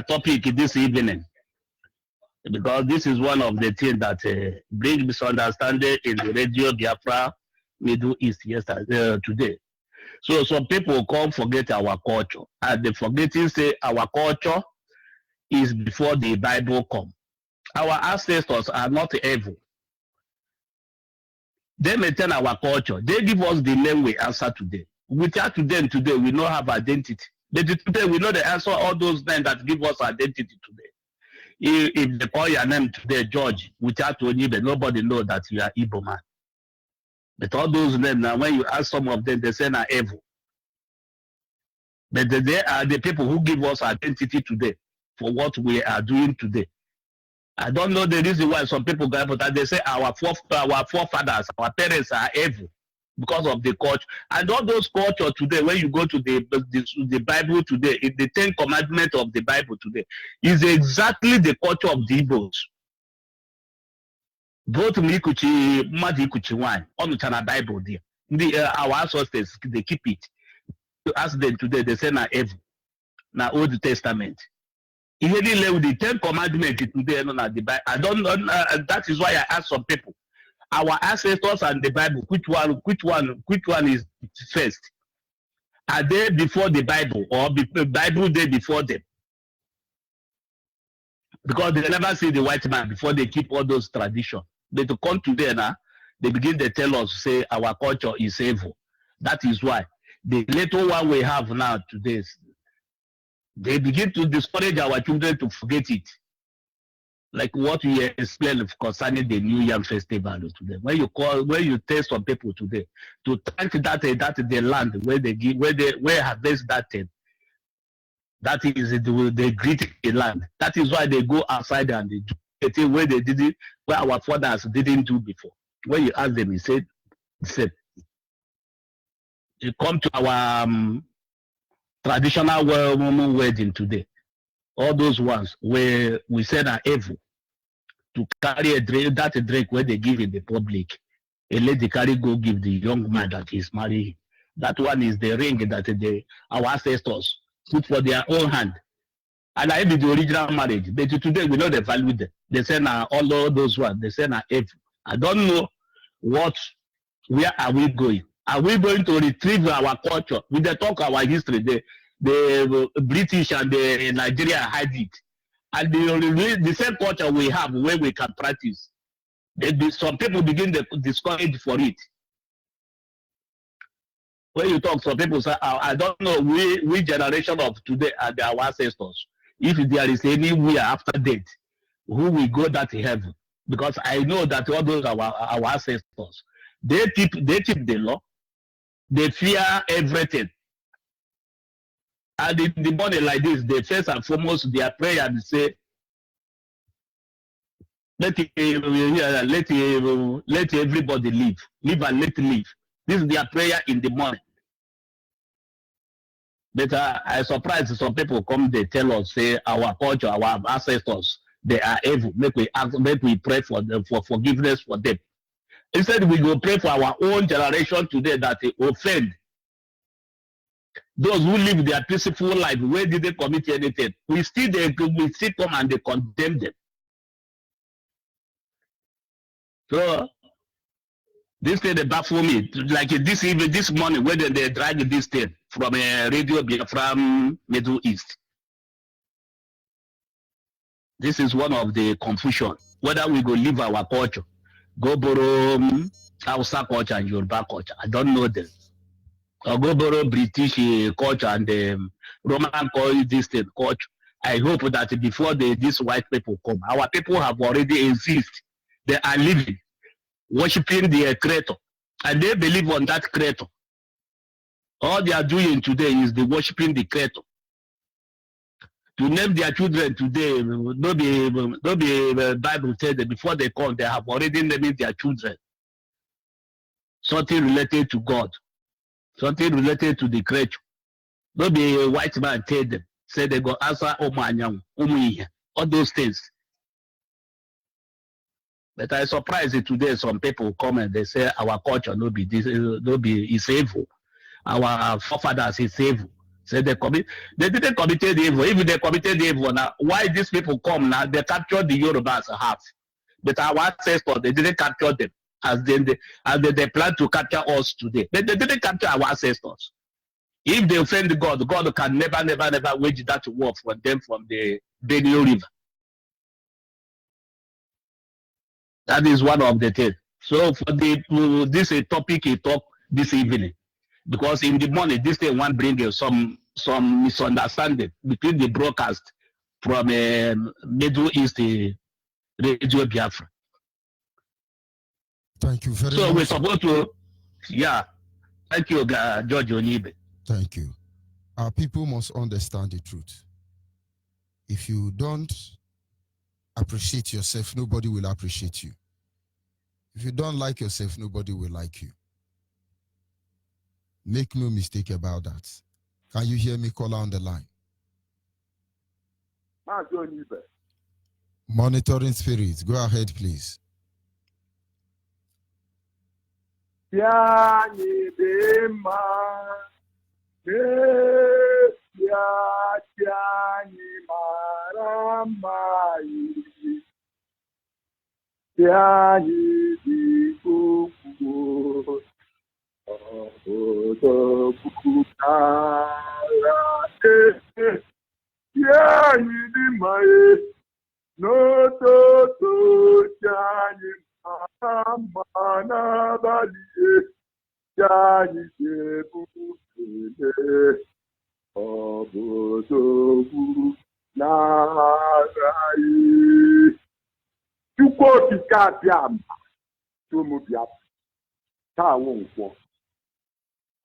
topic this evening, because this is one of the things that bring misunderstanding in the radio Biafra Middle East today. So some people come forget our culture, and they forgetting say our culture is before the Bible come. Our ancestors are not evil. They maintain our culture. They give us the name we answer today. Without them today, we don't have identity. But today we know the answer all those names that give us identity today. If they call your name today, George, without Onyibe, nobody know that you are Igbo man. But all those names now, when you ask some of them, they say are evil. But they are the people who give us identity today for what we are doing today. I don't know the reason why some people go, but they say our forefathers, our parents are evil because of the culture. And all those culture today, when you go to the Bible today, in the 10 Commandments of the Bible today, is exactly the culture of the Igbos. Both Mikuchi, Madikuchi one, on the Bible there. Our ancestors, they keep it. You ask them today, they say na evil, na Old Testament. Even with the 10 Commandments today, no, the Bible. I don't know. That is why I ask some people, our ancestors and the Bible, which one is first? Are they before the Bible or the Bible day before them? Because they never see the white man before they keep all those traditions. But to come today now, they begin to tell us, say our culture is evil. That is why the little one we have now today, they begin to discourage our children to forget it. Like what we explained concerning the New Yam Festival today. When you tell some people today to thank that the land where they give, where harvest that thing, that is they greet the land. That is why they go outside and they do a thing where they did it, where our fathers didn't do before. When you ask them, he said, you come to our traditional wedding today. All those ones where we said are evil. To carry a drink, that a drink where they give in the public. A lady carry go give the young man that is married. That one is the ring that our ancestors put for their own hand. And I did the original marriage. But today we know the value them. They say now all those ones, they say now evil. I don't know where are we going? Are we going to retrieve our culture? We they talk our history. The British and the Nigeria hide it. And the same culture we have where we can practice. Some people begin to discourage for it. When you talk, some people say, I don't know which generation of today are our ancestors. If there is anywhere after death, who will go that heaven? Because I know that all those are our ancestors. They keep the law. They fear everything. And in the morning like this, they first and foremost, their prayer and say, let everybody live. Live and let live. This is their prayer in the morning. But I surprised some people come, they tell us, say, our culture, our ancestors, they are evil. Make we pray for them, for forgiveness for them. Instead, we go pray for our own generation today that they offend. Those who live their peaceful life, where did they commit anything? We still come and they condemn them. So this thing they baffle me. Like this morning, when they drag this thing from a radio from Middle East. This is one of the confusion. Whether we go leave our culture, go borrow Hausa culture and Yoruba culture. I don't know them. Or go borrow British culture and Roman this thing culture. I hope that before these white people come, our people have already exist. They are living, worshiping the Creator, and they believe on that Creator. All they are doing today is the worshiping the Creator. To name their children today, nobody Bible said that before they come, they have already named their children. Something related to God, something related to the Creator. Nobody a white man tell them, say they go answer all those things. But I surprised today some people come and they say our culture no be is evil. Our forefathers is evil. Say they didn't commit the evil. If they committed the evil now, why these people come now? They captured the Yorubas half. But our ancestors, they didn't capture them as they plan to capture us today. But they didn't capture our ancestors. If they offend God, God can never wage that war for them from the Benue River. That is one of the things. So for this topic he talk this evening, because in the morning this thing one bring some some misunderstanding between the broadcast from Middle East Radio Biafra. Thank you very much. So we're supposed to, yeah. Thank you, George Onyibe. Thank you. Our people must understand the truth. If you don't appreciate yourself, nobody will appreciate you. If you don't like yourself, nobody will like you. Make no mistake about that. Can you hear me? Call on the line. Monitoring spirits. Go ahead, please.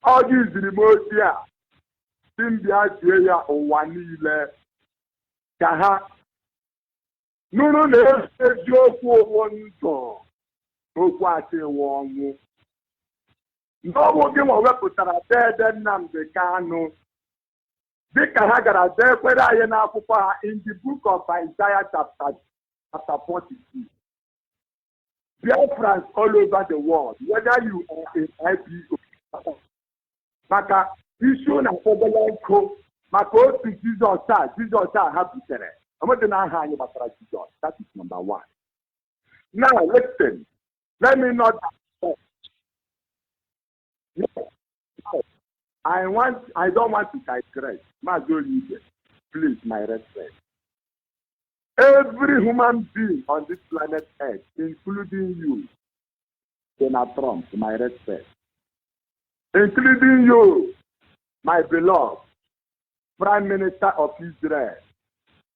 Ọ dịziri m ozi a si m bịa zie ya ụwa niile ka ha nụrụ na eziokwu ụwụ ndụ okwu asịwụ ọnwụ. N'ọnwụ gị nwa wepụtara dede Nnamdi Kanu dịka ha gara dee kwere anyị n'akwụkwọ ha in the book of Isaiah chapter 42. Biafrans all over the world, whether you are in IPO, maka issue na obele nkụ maka otu Jizọs a ha butere ọmụdị na aha anyị gbasara Jizọs. That is number one. Now listen, let me not I don't want to digress. Maazị Onyibe, please, my respect. Every human being on this planet Earth, including you, Donald Trump, my respect. Including you, my beloved Prime Minister of Israel,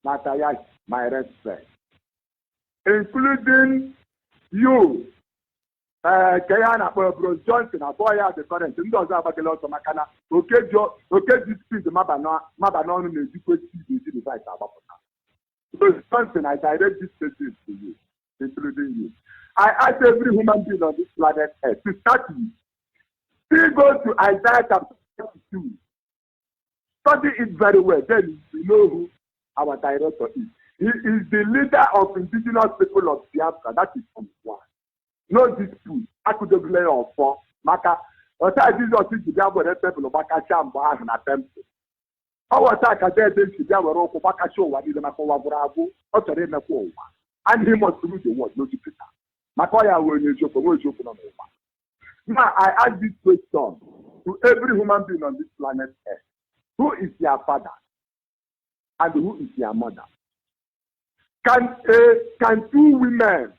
Netanyahu, my respect. Including you, Kayana Bruce Johnson, a boy at the current, and those are Bagalo Makana, okay, this speed, Mabano, the device about. Bruce Johnson, I direct this message to you, including you. I ask every human being on this planet Earth to start with. Still go to Isaiah chapter 42. Study it very well. Then you know who our director is. He is the leader of indigenous people of Biafra. That is from one. No dispute. I could have lay on for Maka. What I did not see the Biafra people of Maka Shamba and attempt. Our attack at that day, the Biafra Maka show what is the Makawa Bravo, or to the Mako. And he must do the word, no to Peter. Makoya will you joke on one. Now, I ask this question to every human being on this planet Earth. Who is your father? And who is your mother? Can two women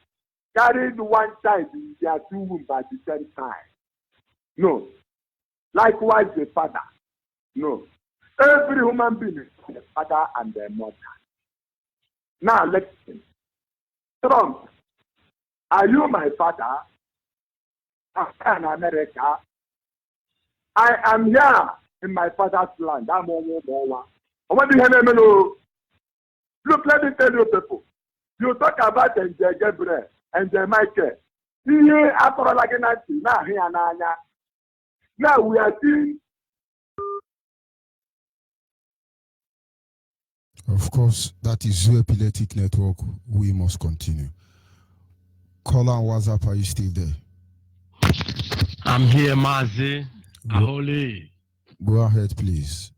carry the one child in their two wombs at the same time? No. Likewise, the father. No. Every human being is the father and their mother. Now, listen. Trump, are you my father? In America, I am here in my father's land. I'm Look, let me tell you people. You talk about Nje Gabriel and Michael. Now we are seeing. Of course, that is Zoo Epileptic Network. We must continue. Call on WhatsApp. Are you still there? I'm here, Mazi Aholi. Go ahead, please.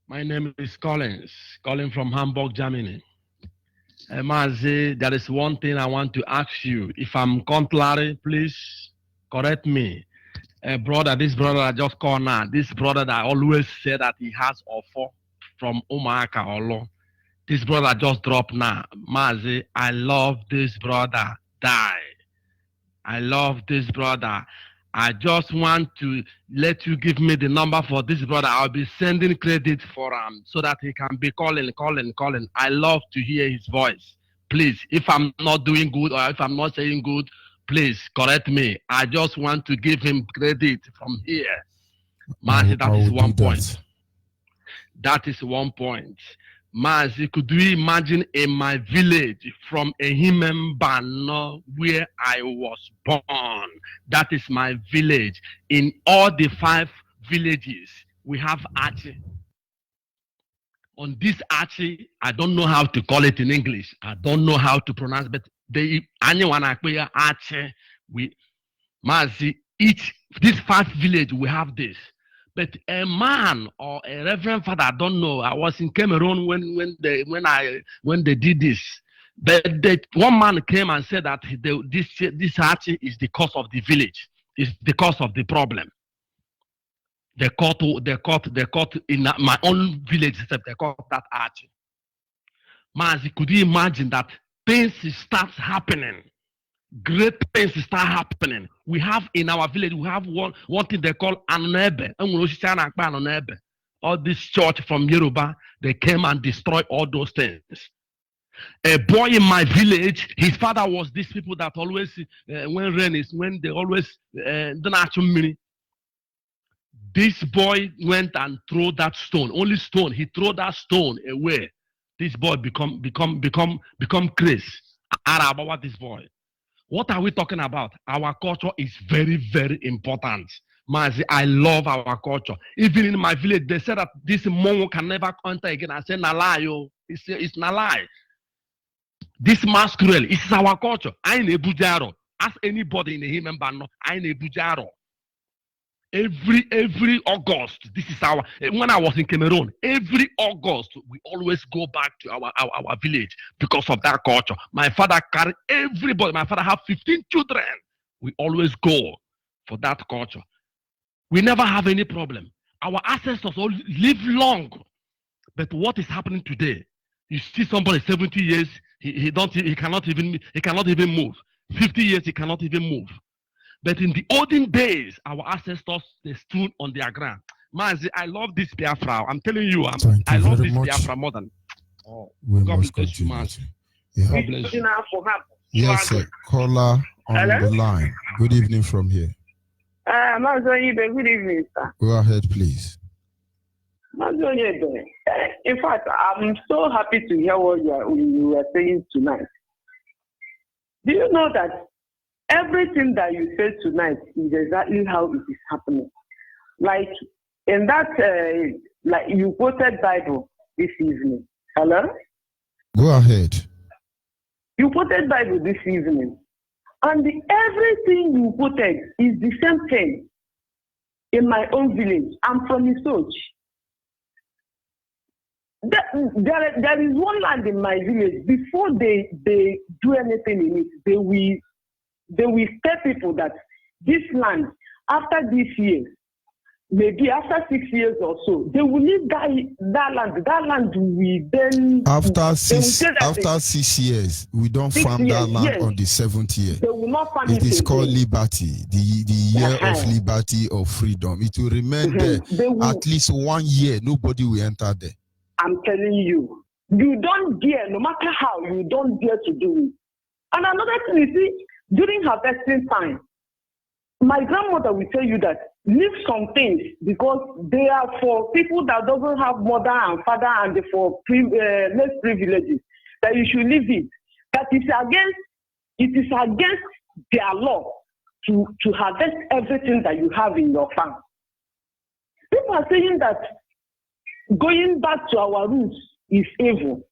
My name is Collins, calling from Hamburg, Germany. Mazi, there is one thing I want to ask you. If I'm contrary, please correct me. This brother I just called now, this brother that always said that he has offer from Umaka Olo. This brother just dropped now. Mazi, I love this brother. Die. I love this brother. I just want to let you give me the number for this brother. I'll be sending credit for him so that he can be calling. I love to hear his voice. Please, if I'm not doing good or if I'm not saying good, please correct me. I just want to give him credit from here. Mazi, that is one point. That is one point. Mazi, could you imagine in my village from Ehimembano where I was born? That is my village. In all the 5 villages, we have Achi. On this Achi, I don't know how to call it in English. I don't know how to pronounce, but Achi. Mazi, these 5 villages, we have this. But a man or a reverend father, I don't know. I was in Cameroon when they did this. But one man came and said that this Achi is the cause of the village. It's the cause of the problem. They caught in my own village, except they caught that Achi. Mazi, could you imagine that things start happening? Great things start happening. We have in our village, we have one thing they call Onyibe. All this church from Yoruba, they came and destroyed all those things. A boy in my village, his father was these people that always, when rain is, when they always don't actually mean. This boy went and threw that stone, only stone. He threw that stone away. This boy become crazy. About this boy. What are we talking about? Our culture is very, very important. Mazi, I love our culture. Even in my village, they said that this Mongo can never enter again. I said, Nalayo. It's Nalai. This masquerade, it's our culture. I ain't a Bujaro. Ask anybody in the Himembano, I ain't a Bujaro. Every August, this is when I was in Cameroon, every August, we always go back to our village because of that culture. My father carried everybody. My father had 15 children. We always go for that culture. We never have any problem. Our ancestors all live long. But what is happening today? You see somebody 70 years, he cannot even move. 50 years, he cannot even move. But in the olden days, our ancestors, they stood on their ground. Mazi, I love this Biafra. I'm telling you, I love this Biafra more than. Oh, God bless you, Mazi. Yeah. God bless you. Yes, sir. Caller on the line. Good evening from here. Onyibe, good evening, sir. Go ahead, please. Onyibe, in fact, I'm so happy to hear what you are saying tonight. Do you know that everything that you said tonight is exactly how it is happening? Like in that, like you quoted Bible this evening. Hello? Go ahead. You quoted Bible this evening. And everything you quoted is the same thing in my own village. I'm from Isoch. There is one land in my village. Before they do anything in it, they will tell people that this land, after this year, maybe after 6 years or so, they will leave that land. That land will then after 6 years, we don't farm that land on the 7th year. They will not farm it is again. called liberty, the year of liberty of freedom. It will remain there at least 1 year. Nobody will enter there. I'm telling you, you don't dare, no matter how, you don't dare to do it. And another thing, you see, during harvesting time, my grandmother will tell you that leave some things because they are for people that doesn't have mother and father and for less privileges, that you should leave it. That it is against their law to harvest everything that you have in your farm. People are saying that going back to our roots is evil.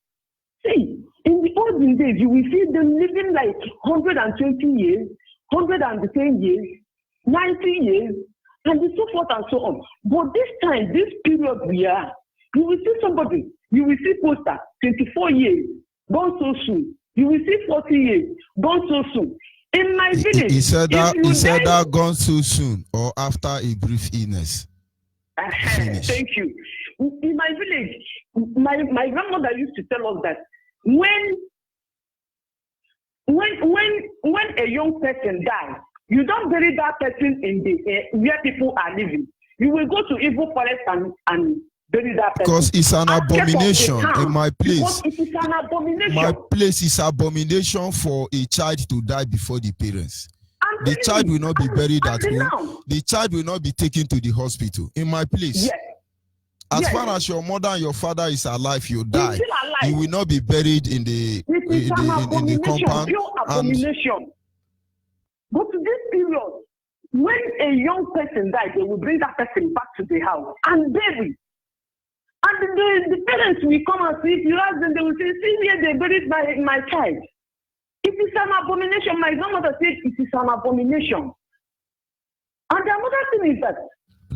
See, in the olden days, you will see them living like 120 years, 110 years, 90 years, and so forth and so on. But this time, this period we are, you will see somebody, you will see poster, 24 years, gone so soon. You will see 40 years, gone so soon. In my village, he said that gone so soon or after a brief illness. Thank you. In my village, my grandmother used to tell us that when a young person dies, You don't bury that person in the where people are living. You will go to evil forest and bury that person. Because it's an abomination in my place. Because it is an abomination. My place is abomination for a child to die before the parents. The child will not be buried at home. The child will not be taken to the hospital. In my place. Yes. As far as your mother and your father is alive, you die. You will not be buried in the compound. Pure abomination. But to this period, when a young person dies, they will bring that person back to the house and bury. And the parents will come and see. If you ask them, they will say, "See here, they buried my child." It is an abomination. My grandmother said it is an abomination. And another thing is that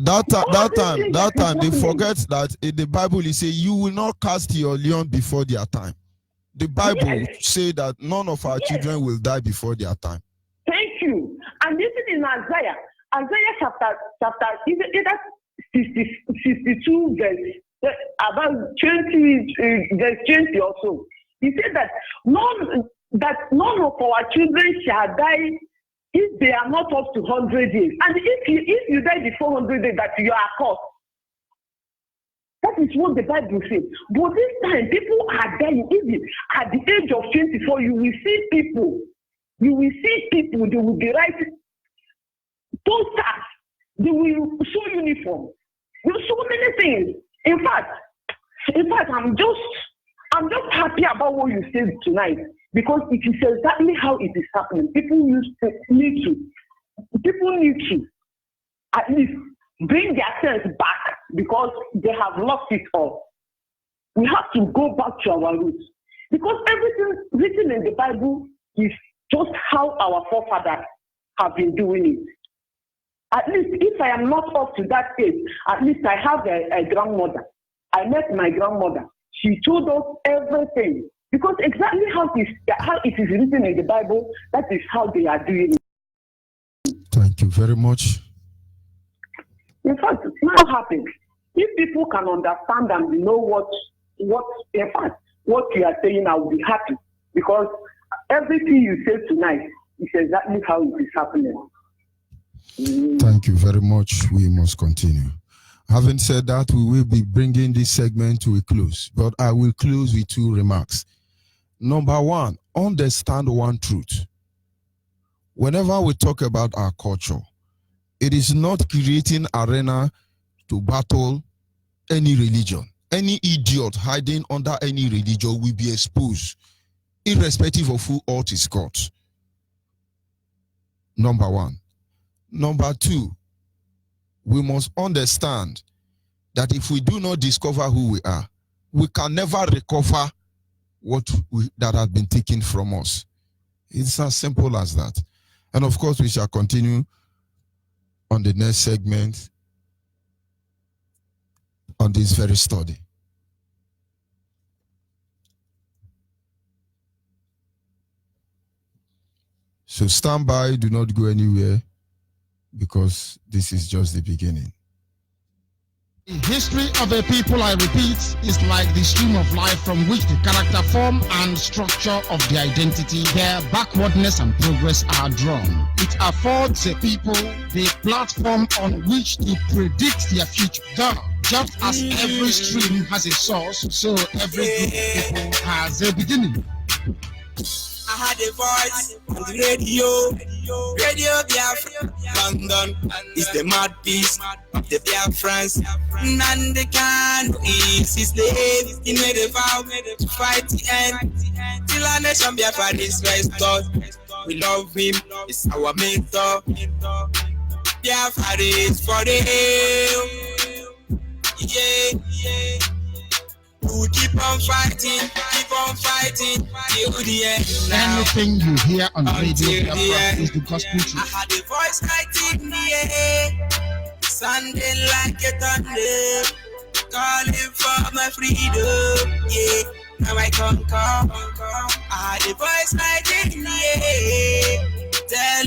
that time they forget that in the Bible it says you will not cast your young before their time. The Bible say that none of our children will die before their time. Thank you. And this is in Isaiah chapter 62 verse about 20 verse 20 or so. He said that none of our children shall die if they are not up to 100 years. And if you die before 100 days, that you are cursed. That is what the Bible says. But this time, people are dying. Even at the age of 24, you will see people. They will be writing posters. They will show uniform. There's so many things. In fact, I'm just happy about what you said tonight, because it is exactly how it is happening. People need to at least bring their sense back, because they have lost it all. We have to go back to our roots, because everything written in the Bible is just how our forefathers have been doing it. At least if I am not up to that age, at least I have a grandmother. I met my grandmother. She told us everything, because exactly how it is written in the Bible, that is how they are doing it. Thank you very much. In fact, it's now happening. If people can understand and know what you are saying, I will be happy, because everything you said tonight is exactly how it is happening. Thank you very much. We must continue. Having said that, we will be bringing this segment to a close, but I will close with two remarks. Number one, understand one truth. Whenever we talk about our culture, it is not creating arena to battle any religion. Any idiot hiding under any religion will be exposed, irrespective of who ought is God. Number one. Number two, we must understand that if we do not discover who we are, we can never recover that has been taken from us. It's as simple as that. And of course, we shall continue on the next segment on this very study. So stand by, do not go anywhere, because this is just the beginning. The history of a people, I repeat, is like the stream of life from which the character form and structure of the identity, their backwardness and progress are drawn. It affords a people the platform on which to predict their future. Just as every stream has a source, so every group of people has a beginning. I had a voice on the radio Biafra, London is the mouthpiece of the Biafrans. None can is his name. He made a vow to fight the end till our nation Biafra is restored. We love him, it's our mentor. Biafra is for real. Yeah. We'll keep on fighting till the end. Anything you hear on radio Biafra is the gospel truth. I had a voice like in the air, sounding like a thunder, calling for my freedom. Yeah, now I come. I had a voice like in the air, tell